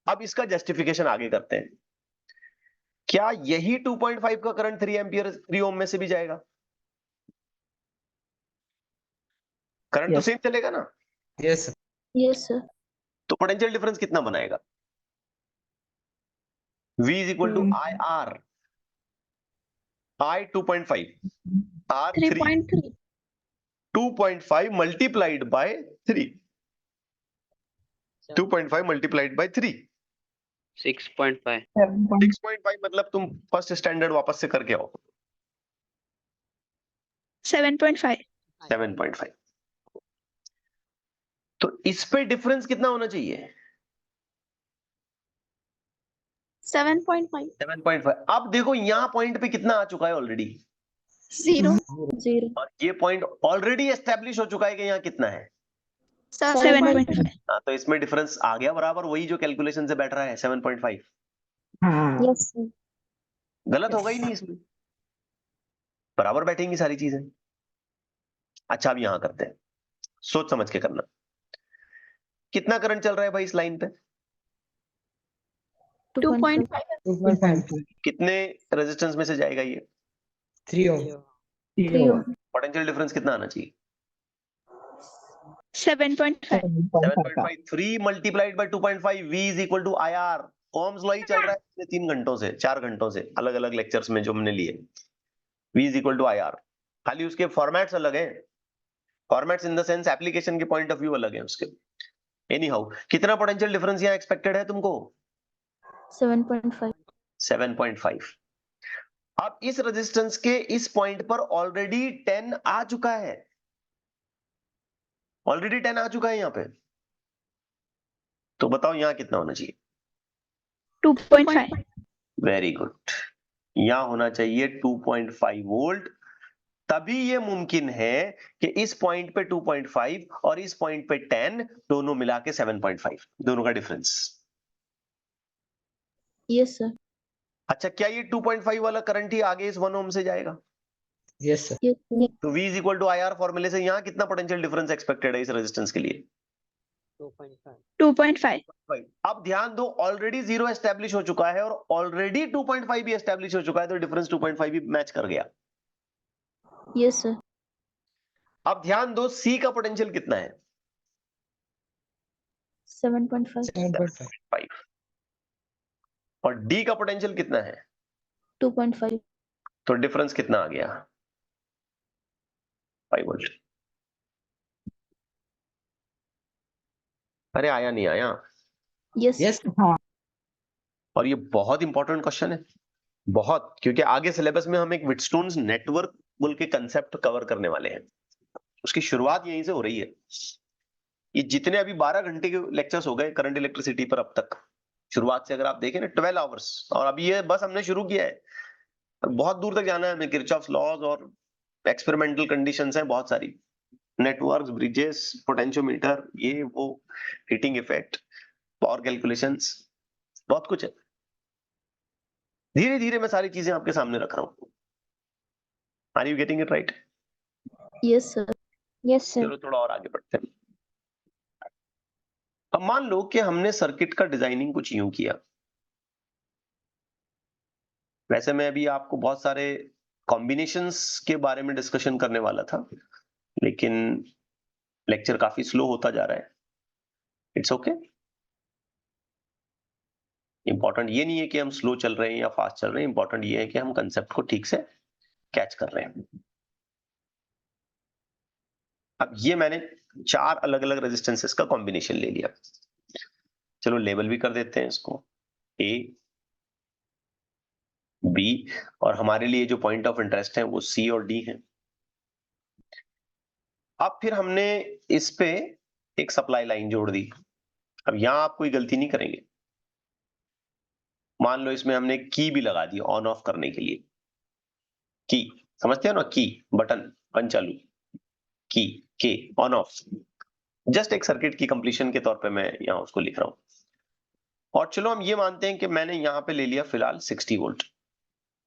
Speaker 1: अब इसका जस्टिफिकेशन आगे करते हैं, क्या यही 2.5 का करंट 3 एम्पियर 3 ओम में से भी जाएगा? करंट तो
Speaker 2: Yes.
Speaker 1: सेम चलेगा ना,
Speaker 2: yes sir
Speaker 4: Yes, sir.
Speaker 1: तो पोटेंशियल डिफरेंस कितना बनाएगा? V is equal to I R, I 2.5 R 3,
Speaker 3: 3.3
Speaker 1: 2.5 multiplied by 3, 2.5 multiplied by 3,
Speaker 5: 6.5
Speaker 1: 6.5 मतलब तुम फर्स्ट स्टैंडर्ड वापस से करके आओ,
Speaker 3: 7.5
Speaker 1: 7.5। तो इस पे डिफरेंस कितना होना चाहिए?
Speaker 3: 7.5
Speaker 1: 7.5। अब देखो यहां पॉइंट पे कितना आ चुका है ऑलरेडी,
Speaker 3: 0
Speaker 4: 0.
Speaker 1: और ये पॉइंट ऑलरेडी एस्टेब्लिश हो चुका है कि यहाँ कितना है।
Speaker 3: 7.5
Speaker 1: हाँ, तो इसमें डिफरेंस आ गया बराबर, वही जो कैलकुलेशन से बैठ रहा है 7.5।
Speaker 4: Yes, sir.
Speaker 1: गलत होगा ही नहीं इसमें, बराबर बैठेंगी सारी चीजें। अच्छा अब यहां करते हैं, सोच समझ के करना। कितना करंट चल रहा है भाई इस लाइन पे?
Speaker 4: 2.5.
Speaker 2: 2.5
Speaker 1: कितने रेजिस्टेंस में से जाएगा ये?
Speaker 2: 3 ohm
Speaker 4: 3 ohm.
Speaker 1: पोटेंशियल डिफरेंस कितना आना चाहिए?
Speaker 3: 7.5
Speaker 1: 7.5, 3 multiplied by 2.5, V is equal to I R. Ohm's law ही चल रहा है पिछले 3 घंटों से, 4 घंटों से, अलग अलग लेक्चर्स में जो हमने लिए। V is equal to I R, खाली उसके फॉर्मेट्स अलग हैं, formats in the sense application के पॉइंट ऑफ व्यू अलग है उसके। एनी हाउ, कितना पोटेंशियल डिफरेंस यहाँ एक्सपेक्टेड है तुमको?
Speaker 4: 7.5.
Speaker 1: 7.5। अब इस रेजिस्टेंस के इस पॉइंट पर ऑलरेडी 10 आ चुका है, ऑलरेडी 10 आ चुका है यहाँ पे, तो बताओ यहाँ कितना होना चाहिए?
Speaker 3: 2.5
Speaker 1: वेरी गुड, यहां होना चाहिए 2.5 वोल्ट। तभी ये मुमकिन है कि इस पॉइंट पे 2.5 और इस पॉइंट पे 10 दोनों मिला के 7.5, दोनों का डिफरेंस।
Speaker 4: Yes, sir.
Speaker 1: अच्छा क्या ये 2.5 वाला करंट ही आगे इस 1 ओम से जाएगा?
Speaker 2: yes sir
Speaker 4: Yes, sir.
Speaker 1: तो V is equal to I R फॉर्मूले से यहाँ कितना पोटेंशियल डिफरेंस एक्सपेक्टेड है इस रेजिस्टेंस के लिए?
Speaker 3: 2.5
Speaker 1: अब ध्यान दो, ऑलरेडी 0 एस्टेब्लिश हो चुका है और ऑलरेडी 2.5 भी एस्टेब्लिश हो चुका है, तो डिफरेंस 2.5 भी मैच कर गया।
Speaker 4: Yes, sir.
Speaker 1: अब ध्यान दो, C का पोटेंशियल कितना है?
Speaker 4: 7.5.
Speaker 2: 7.5
Speaker 1: 5। और D का पोटेंशियल कितना है?
Speaker 4: 2.5.
Speaker 1: तो डिफरेंस कितना आ गया? 5 वोल्ट। अरे आया नहीं आया,
Speaker 4: Yes.
Speaker 2: Yes.
Speaker 1: और ये बहुत इंपॉर्टेंट क्वेश्चन है, बहुत, क्योंकि आगे सिलेबस में हम एक व्हिटस्टोन्स नेटवर्क बोल के कंसेप्ट कवर करने वाले हैं। उसकी शुरुआत यहीं से हो रही है। ये जितने अभी 12 घंटे के लेक्चर्स हो गए करंट इलेक्ट्रिसिटी पर अब तक, शुरुआत से अगर आप देखें ना 12 आवर्स, और अभी ये बस हमने शुरू किया है, बहुत दूर तक जाना है हमें। किरचॉफ्स लॉज और एक्सपेरिमेंटल कंडीशंस हैं बहुत सारी, नेटवर्क्स, ब्रिजेस, पोटेंशियोमीटर, ये वो, हीटिंग इफेक्ट, पावर कैलकुलेशंस, बहुत कुछ है। धीरे धीरे मैं सारी चीजें आपके सामने रख रहा हूँ। Are you getting it right?
Speaker 4: Yes, sir. Yes, sir.
Speaker 1: चलो थोड़ा और आगे बढ़ते हैं। अब मान लो कि हमने सर्किट का डिजाइनिंग कुछ यूं किया। वैसे मैं अभी आपको बहुत सारे कॉम्बिनेशंस के बारे में डिस्कशन करने वाला था, लेकिन लेक्चर काफी स्लो होता जा रहा है। It's okay. इंपॉर्टेंट ये नहीं है कि हम स्लो चल रहे हैं या फास्ट चल रहे हैं, इंपॉर्टेंट ये है कि हम कंसेप्ट को ठीक से कैच कर रहे हैं। अब ये मैंने 4 अलग अलग रेजिस्टेंसेस का कॉम्बिनेशन ले लिया। चलो लेबल भी कर देते हैं इसको, ए, बी, और हमारे लिए जो पॉइंट ऑफ इंटरेस्ट है वो सी और डी है। अब फिर हमने इस पे एक सप्लाई लाइन जोड़ दी। अब यहां आप कोई गलती नहीं करेंगे। मान लो इसमें हमने की भी लगा दी ऑन ऑफ करने के लिए। की समझते हो ना, की बटन, बन चालू, की, के, ऑन ऑफ। जस्ट एक सर्किट की कंप्लीशन के तौर पे मैं यहां उसको लिख रहा हूं। और चलो हम ये मानते हैं कि मैंने यहां पे ले लिया फिलहाल 60 वोल्ट।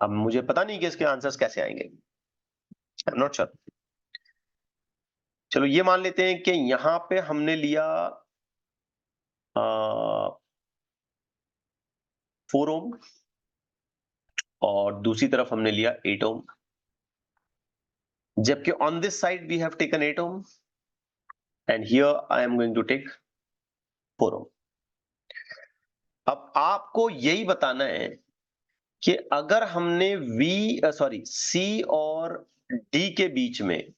Speaker 1: अब मुझे पता नहीं कि इसके आंसर्स कैसे आएंगे, आई एम नॉट श्योर। चलो ये मान लेते हैं कि यहां पे हमने लिया 4 ओम और दूसरी तरफ हमने लिया 8 ओम, जबकि on this side we have taken 8 ohm and here I am going to take 4 ohm. अब आपको यही बताना है कि अगर हमने सी और डी के बीच में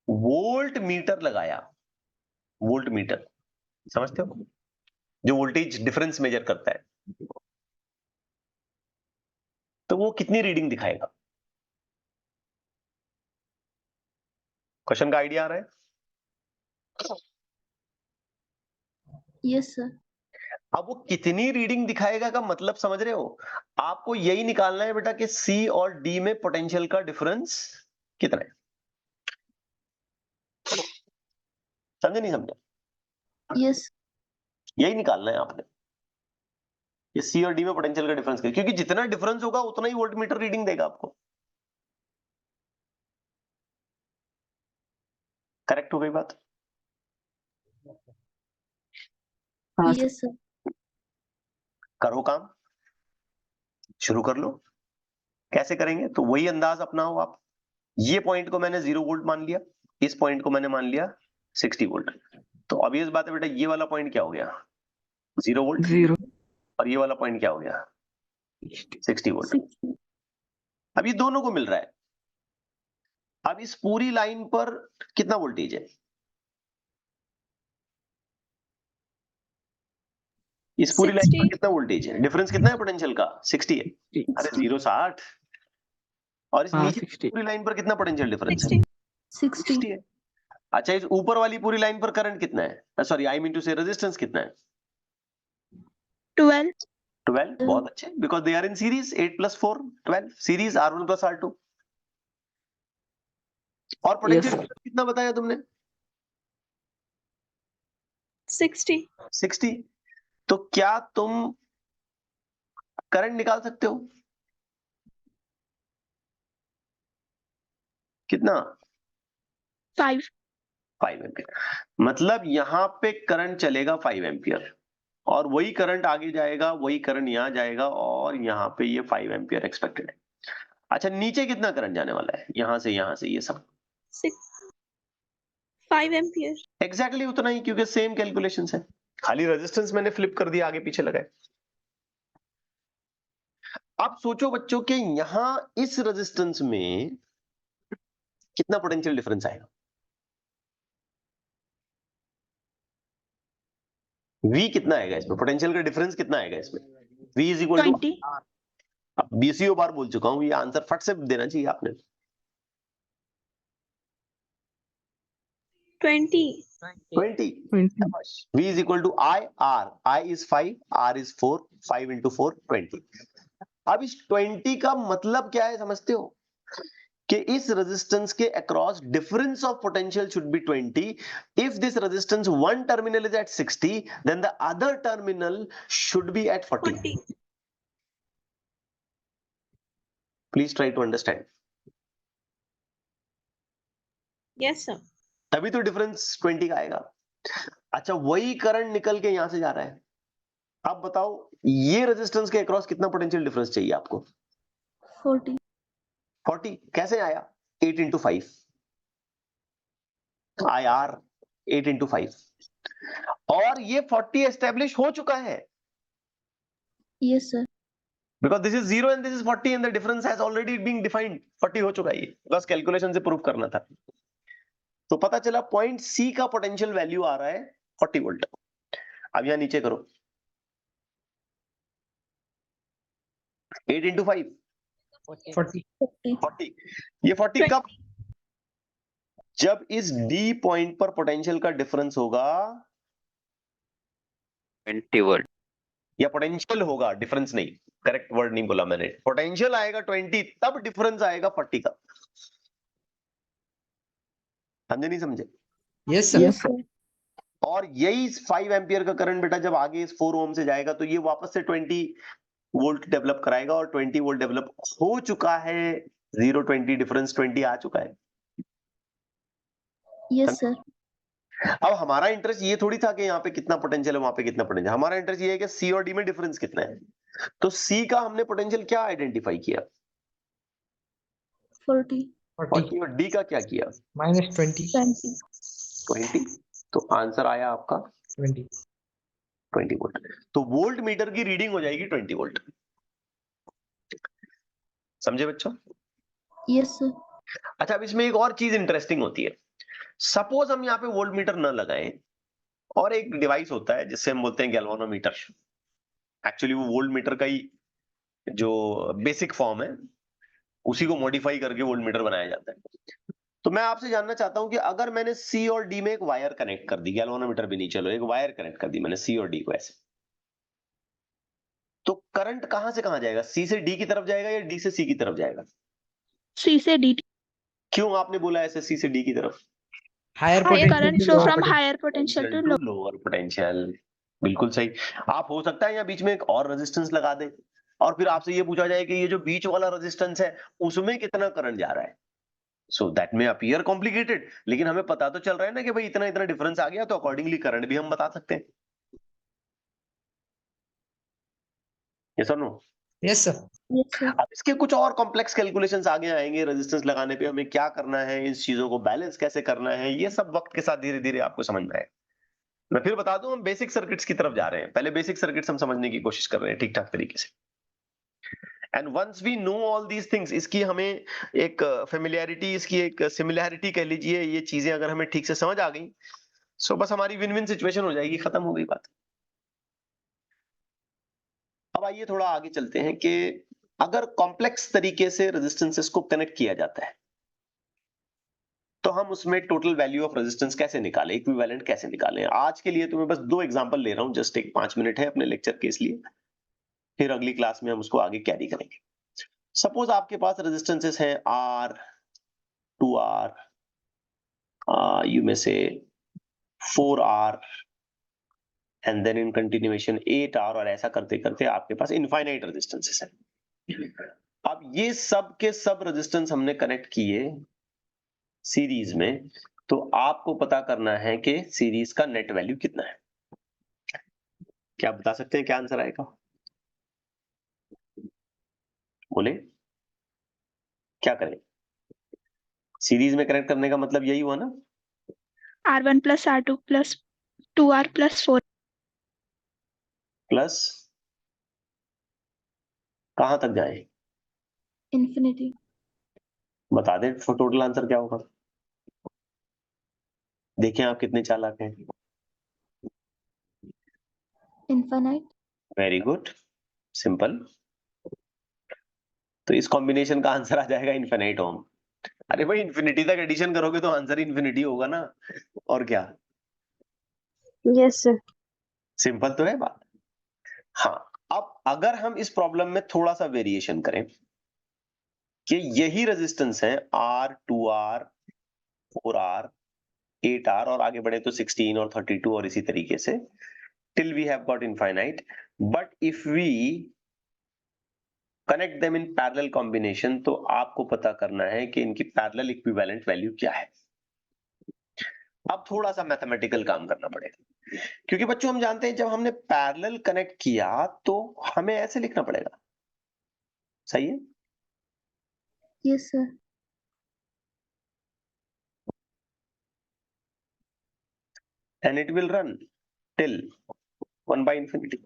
Speaker 1: वोल्ट मीटर लगाया, वोल्ट मीटर समझते हो, जो वोल्टेज डिफरेंस मेजर करता है, तो वो कितनी रीडिंग दिखाएगा? क्वेश्चन का आइडिया आ रहा है?
Speaker 4: Yes, sir.
Speaker 1: अब वो कितनी रीडिंग दिखाएगा का मतलब समझ रहे हो? आपको यही निकालना है बेटा कि सी और डी में पोटेंशियल का डिफरेंस कितना है। समझे नहीं समझे?
Speaker 4: Yes.
Speaker 1: यही निकालना है आपने, ये सी और डी में पोटेंशियल का डिफरेंस, क्योंकि जितना डिफरेंस होगा उतना ही वोल्ट मीटर रीडिंग देगा आपको। करेक्ट हो गई बात?
Speaker 4: Yes, sir.
Speaker 1: करो काम, शुरू कर लो। कैसे करेंगे? तो वही अंदाज अपनाओ आप। ये पॉइंट को मैंने 0 वोल्ट मान लिया, इस पॉइंट को मैंने मान लिया 60 वोल्ट। तो अब ये बात है बेटा, ये वाला पॉइंट क्या हो गया? 0 वोल्ट।
Speaker 2: 0.
Speaker 1: और ये वाला पॉइंट क्या हो गया? 60 वोल्ट।
Speaker 4: 60.
Speaker 1: अब ये दोनों को मिल रहा है। अब इस पूरी लाइन पर कितना वोल्टेज है? इस पूरी लाइन पर
Speaker 3: 60.
Speaker 1: कितना वोल्टेज है? डिफरेंस कितना है पोटेंशियल का? 60 है। अरे 0 60। और इस
Speaker 2: हाँ,
Speaker 1: नीचे
Speaker 2: 60.
Speaker 1: पूरी लाइन पर कितना पोटेंशियल डिफरेंस है?
Speaker 3: 60.
Speaker 4: 60.
Speaker 1: है। अच्छा, इस ऊपर वाली पूरी लाइन पर करंट कितना है? Sorry, I mean to say resistance कितना है?
Speaker 3: 12.
Speaker 1: 12। बहुत अच्छे, because they are in series. 8 + 4 12, series R1 + R2। और पोटेंशियल
Speaker 2: Yes.
Speaker 1: कितना बताया तुमने?
Speaker 3: 60.
Speaker 1: 60। तो क्या तुम करंट निकाल सकते हो? कितना?
Speaker 3: 5.
Speaker 1: 5 एम्पियर। मतलब यहां पे करंट चलेगा 5 एम्पियर, और वही करंट आगे जाएगा, वही करंट यहां जाएगा, और यहां पे ये 5 एम्पियर एक्सपेक्टेड है। अच्छा, नीचे कितना करंट जाने वाला है? यहां से ये सब
Speaker 3: 5 एम्पियर.
Speaker 1: एग्जैक्टली उतना ही, क्योंकि सेम कैलकुलेशन है, खाली रेजिस्टेंस मैंने फ्लिप कर दिया, आगे पीछे लगाए। अब सोचो बच्चों के यहां इस रेजिस्टेंस में कितना पोटेंशियल डिफरेंस आएगा? V कितना आएगा इसमें, पोटेंशियल का डिफरेंस कितना आएगा इसमें? V इज इक्वल टू
Speaker 3: 20
Speaker 1: अब 20 बार बोल चुका हूं, ये आंसर फट से देना चाहिए आपने।
Speaker 3: 20
Speaker 1: V is equal to I, R. I is 5, R is 4, 5 into 4, 20. अब इस 20 का मतलब क्या है समझते हो? कि इस रेजिस्टेंस के across difference of potential should be 20. If this resistance one terminal is at 60, then the other terminal should be at 40.
Speaker 3: 40
Speaker 1: Please try to understand.
Speaker 3: yes sir
Speaker 1: तभी तो डिफरेंस 20 का आएगा। अच्छा, वही करंट निकल के यहां से जा रहा है। अब बताओ ये रेजिस्टेंस के अक्रॉस कितना पोटेंशियल डिफरेंस चाहिए आपको?
Speaker 4: 40
Speaker 1: 40 कैसे आया? 8 into 5 IR 8 into 5 और ये 40 एस्टेब्लिश हो चुका है
Speaker 4: yes sir
Speaker 1: because this is 0 and this is 40 and the difference has already been defined. 40 हो चुका है, ये बस कैलकुलेशन से प्रूव करना था। तो पता चला पॉइंट सी का पोटेंशियल वैल्यू आ रहा है 40 वोल्ट। अब यहां नीचे करो 8 into 5
Speaker 2: 40
Speaker 1: 40। ये 40 कब? जब इस डी पॉइंट पर पोटेंशियल का डिफरेंस होगा
Speaker 5: 20 वोल्ट।
Speaker 1: या पोटेंशियल होगा, डिफरेंस नहीं, करेक्ट वर्ड नहीं बोला मैंने। पोटेंशियल आएगा 20, तब डिफरेंस आएगा 40 का। समझे नहीं समझे?
Speaker 2: yes sir
Speaker 4: yes sir
Speaker 1: और यही 5 एम्पियर का करंट बेटा जब आगे इस 4 ओम से जाएगा तो ये वापस से 20 वोल्ट डेवलप कराएगा और 20 वोल्ट डेवलप हो चुका है। 0 20 डिफरेंस 20 आ चुका है।
Speaker 4: yes sir
Speaker 1: अब हमारा इंटरेस्ट ये थोड़ी था कि यहाँ पे कितना पोटेंशियल है वहां पे कितना पोटेंशियल। हमारा इंटरेस्ट ये है कि सी और डी में डिफरेंस कितना है। तो सी का हमने पोटेंशियल क्या आइडेंटिफाई किया?
Speaker 4: 40
Speaker 1: 40 और डी का क्या किया?
Speaker 2: minus 20
Speaker 4: 20
Speaker 1: 20। तो आंसर आया आपका 20 वोल्ट। तो वोल्ट मीटर की रीडिंग हो जाएगी 20 वोल्ट। समझे बच्चों?
Speaker 4: yes sir
Speaker 1: अच्छा, अब इसमें एक और चीज इंटरेस्टिंग होती है। सपोज हम यहाँ पे वोल्ट मीटर न लगाएं और एक डिवाइस होता है जिससे हम बोलते हैं गैल्वानोमीटर। एक्चुअली वो वोल्ट मीटर का ही जो बेसिक फॉर्म है उसी को मॉडिफाई करके वोल्ट मीटर बनाया जाता है। तो मैं आपसे जानना चाहता हूं कि अगर मैंने सी और डी में एक वायर कनेक्ट कर दी, गैल्वानोमीटर भी नहीं, चलो एक वायर कनेक्ट कर दी मैंने सी और डी को ऐसे, तो करंट कहां से कहां जाएगा? सी से डी की तरफ जाएगा या डी से सी की तरफ जाएगा?
Speaker 3: C से D
Speaker 1: क्यों आपने बोला ऐसे सी से डी की तरफ?
Speaker 2: higher
Speaker 3: higher
Speaker 2: potential
Speaker 3: current
Speaker 2: to
Speaker 3: flow
Speaker 2: lower
Speaker 3: from
Speaker 2: potential.
Speaker 3: higher potential to low
Speaker 1: lower potential. बिल्कुल सही। आप हो सकता है यहाँ बीच में एक और रेजिस्टेंस लगा दें और फिर आपसे ये पूछा जाए कि ये जो बीच वाला रेजिस्टेंस है उसमें कितना करंट जा रहा है। सो दैट में अपीयर कॉम्प्लिकेटेड, लेकिन हमें पता तो चल रहा है ना कि भाई इतना इतना डिफरेंस आ गया, तो अकॉर्डिंगली करंट भी हम बता सकते हैं। यस और no?
Speaker 2: yes sir
Speaker 4: yes sir
Speaker 1: अब इसके कुछ और कॉम्प्लेक्स कैलकुलेशंस आगे आएंगे। रेजिस्टेंस लगाने पे हमें क्या करना है, इस चीजों को बैलेंस कैसे करना है, ये सब वक्त के साथ धीरे धीरे आपको समझ में आएगा। मैं फिर बता दूं, हम बेसिक सर्किट्स की तरफ जा रहे हैं। पहले बेसिक सर्किट्स हम समझने की कोशिश कर रहे हैं ठीक ठाक तरीके से। And once we know all these things, इसकी हमें एक फेमिलियरिटी, इसकी एक सिमिलैरिटी कह लीजिए, ये चीजें अगर हमें ठीक से समझ आ गई सो बस हमारी विन विन सिचुएशन हो जाएगी, खत्म हो गई बात। अब आइए थोड़ा आगे चलते हैं कि अगर कॉम्प्लेक्स तरीके से रेजिस्टेंसेस को कनेक्ट किया जाता है तो हम उसमें टोटल वैल्यू ऑफ रेजिस्टेंस कैसे निकालें, इक्विवेलेंट कैसे निकालें। आज के लिए तो मैं बस 2 एग्जांपल ले रहा हूं, जस्ट एक 5 मिनट है अपने लेक्चर के, इसलिए फिर अगली क्लास में हम उसको आगे कैरी करेंगे। सपोज आपके पास रेजिस्टेंसेस हैं R, 2R, यू में से 4R and then in continuation 8R, और ऐसा करते करते आपके पास इनफाइनाइट रेजिस्टेंसेस हैं। अब ये सब के सब रेजिस्टेंस हमने कनेक्ट किए सीरीज में, तो आपको पता करना है कि सीरीज का नेट वैल्यू कितना है। क्या बता सकते हैं क्या आंसर आएगा? बोले क्या करें? सीरीज में कनेक्ट करने का मतलब यही हुआ ना,
Speaker 3: R1 plus R2 plus 2R plus 4
Speaker 1: plus कहां तक जाए?
Speaker 4: infinity
Speaker 1: बता दें टोटल आंसर क्या होगा। देखें आप कितने चालाक हैं।
Speaker 4: infinite.
Speaker 1: Very good, simple. तो इस कॉम्बिनेशन का आंसर आ जाएगा इन्फिनिट ओम। अरे भाई इन्फिनिटी तक एडिशन करोगे तो आंसर इन्फिनिटी होगा ना, और क्या।
Speaker 3: Yes, sir.
Speaker 1: सिंपल तो है बात। हाँ, अब अगर हम इस प्रॉब्लम में थोड़ा सा वेरिएशन करें कि यही रेजिस्टेंस है R, 2R, 4R, 8R और आगे बढ़े तो 16 और 32 और इसी तरीके से till we have got infinite, but if we connect them in parallel combination तो आपको पता करना है कि इनकी parallel equivalent value क्या है। अब थोड़ा सा मैथमेटिकल काम करना पड़ेगा, क्योंकि बच्चों हम जानते हैं जब हमने पैरेलल कनेक्ट किया तो हमें ऐसे लिखना पड़ेगा, सही है।
Speaker 4: Yes, sir.
Speaker 1: And it will run till 1 by infinity।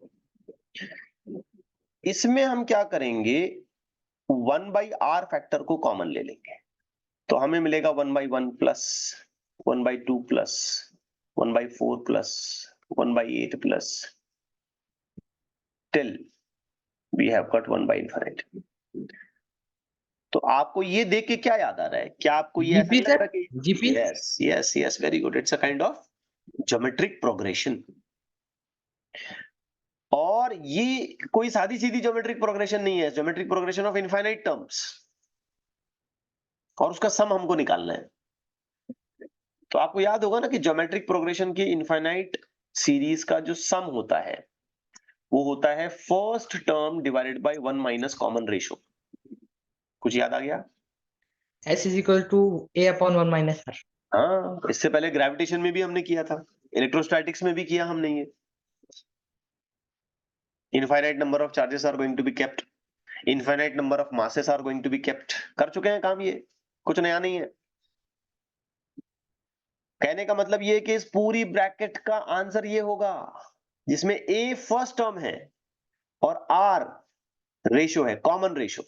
Speaker 1: इसमें हम क्या करेंगे, 1 by r फैक्टर को कॉमन ले लेंगे तो हमें मिलेगा 1 by 1 plus 1 by 2 plus 1 by 4 plus 1 by 8 plus till we have got 1 by infinite। तो आपको ये देख के क्या याद आ रहा है, क्या आपको ये ऐसा
Speaker 2: GP
Speaker 1: नहीं लग रहा
Speaker 2: सर,
Speaker 1: कि
Speaker 2: GP?
Speaker 1: Yes yes yes, very good, it's a kind of geometric progression. और ये कोई सादी सीधी ज्योमेट्रिक प्रोग्रेशन नहीं है, geometric progression of infinite terms, और उसका सम हमको निकालना है। तो आपको याद होगा ना कि ज्योमेट्रिक प्रोग्रेशन की इनफाइनाइट सीरीज का जो सम होता है वो होता है first term divided by 1 minus common ratio. कुछ याद आ गया?
Speaker 2: S is equal to A upon 1 minus R.
Speaker 1: हाँ, इससे पहले ग्रेविटेशन में भी हमने किया था, इलेक्ट्रोस्टैटिक्स में भी किया हमने ये। Infinite number of charges are going to be kept, infinite number of masses are going to be kept. कर चुके हैं काम, ये कुछ नया नहीं है। कहने का मतलब ये है कि इस पूरी ब्रैकेट का आंसर ये होगा जिसमें A फर्स्ट टर्म है और R रेशियो है, कॉमन रेशियो।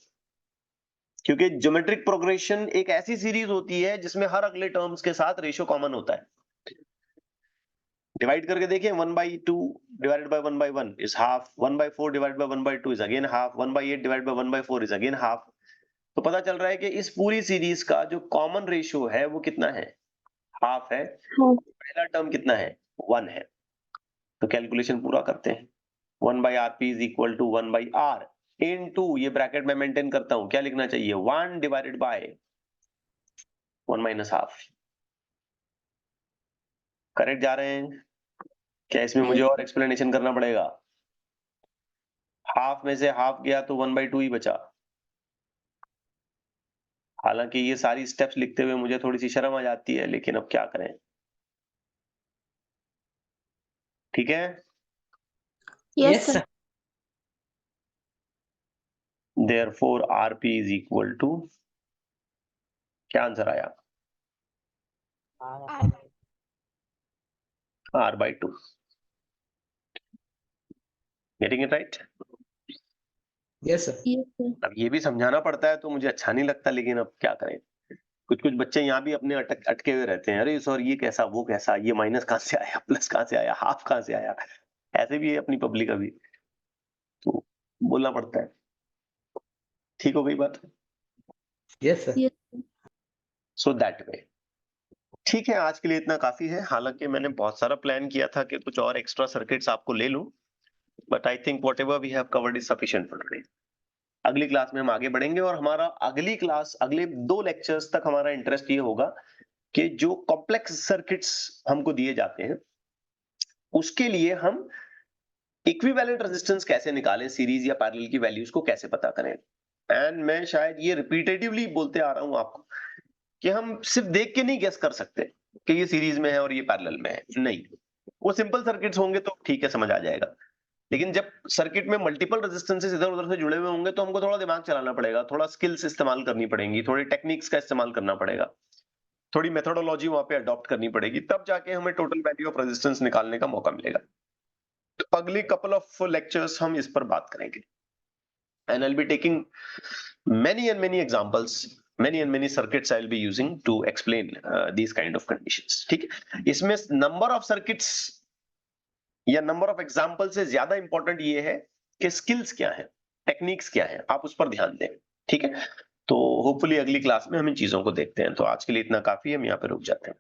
Speaker 1: क्योंकि ज्योमेट्रिक प्रोग्रेशन एक ऐसी सीरीज होती है जिसमें हर अगले टर्म्स के साथ रेशियो कॉमन होता है। डिवाइड करके देखिए, 1/2 divided by 1/1 is half, 1/4 divided by 1/2 is again half, 1/8 divided by 1/4 is again half। तो पता चल रहा है कि इस पूरी सीरीज का जो कॉमन रेशियो है वो कितना है, हाफ है।
Speaker 3: हाँ।
Speaker 1: पहला टर्म कितना है, 1 है। तो कैलकुलेशन पूरा करते हैं, 1/rp is equal to 1/r into, ये ब्रैकेट में मेंटेन करता हूं, क्या लिखना चाहिए, 1 divided by 1 minus half। Correct जा रहे हैं क्या? इसमें मुझे और एक्सप्लेनेशन करना पड़ेगा? हाफ में से हाफ गया तो 1/2 ही बचा। हालांकि ये सारी स्टेप्स लिखते हुए मुझे थोड़ी सी शर्म आ जाती है, लेकिन अब क्या करें। ठीक है,
Speaker 3: Yes, sir.
Speaker 1: therefore rp is equal to, क्या आंसर आया, r/2। Getting it right?
Speaker 2: Yes, sir.
Speaker 4: Yes, sir.
Speaker 1: अब ये भी समझाना पड़ता है तो मुझे अच्छा नहीं लगता, लेकिन अब क्या करें। कुछ कुछ बच्चे यहाँ भी अपने अटके हुए रहते हैं, अरे सर ये कैसा, वो कैसा, ये माइनस कहाँ से आया, प्लस कहाँ से आया, हाफ कहाँ से आया। ऐसे भी है अपनी पब्लिक अभी, तो बोलना पड़ता है। ठीक हो गई बात?
Speaker 2: Yes, sir.
Speaker 4: Yes.
Speaker 1: So that वे। ठीक है, आज के लिए इतना काफी है। हालांकि मैंने बहुत सारा प्लान किया था कि कुछ और एक्स्ट्रा सर्किट्स आपको ले लूं, but I think whatever we have covered is sufficient for today. अगली क्लास में हम आगे बढ़ेंगे और हमारा अगली क्लास, अगले 2 लेक्चर्स तक हमारा इंटरेस्ट ये होगा कि जो कॉम्प्लेक्स सर्किट्स हमको दिए जाते हैं उसके लिए हम इक्विवेलेंट रेजिस्टेंस कैसे निकालें, सीरीज या पैरेलल की वैल्यूज को कैसे पता करें। एंड मैं शायद ये रिपीटेटिवली बोलते आ रहा हूं आपको कि हम सिर्फ देख के नहीं गेस कर सकते कि ये सीरीज में है और ये पैरेलल में है, नहीं। वो सिंपल सर्किट्स होंगे तो ठीक है, समझ आ जाएगा। लेकिन जब सर्किट में मल्टीपल रेजिस्टेंसेस इधर उधर से जुड़े हुए होंगे तो हमको थोड़ा दिमाग चलाना पड़ेगा, थोड़ा स्किल्स इस्तेमाल करनी पड़ेंगी, थोड़ी टेक्निक्स का इस्तेमाल करना पड़ेगा, थोड़ी मेथोडोलॉजी वहां पे अडॉप्ट करनी पड़ेगी, तब जाके हमें टोटल वैल्यू ऑफ रेजिस्टेंस निकालने का मौका मिलेगा। तो अगले कपल ऑफ लेक्चर्स हम इस पर बात करेंगे। And I will be taking many and many examples, many and many circuits I will be using to explain these kind of conditions। ठीक है, इसमें number of circuits या नंबर ऑफ एग्जाम्पल से ज्यादा इंपॉर्टेंट ये है कि स्किल्स क्या है, टेक्निक्स क्या है, आप उस पर ध्यान दें। ठीक है, तो होपफुली अगली क्लास में हम इन चीजों को देखते हैं। तो आज के लिए इतना काफी है, हम यहाँ पे रुक जाते हैं।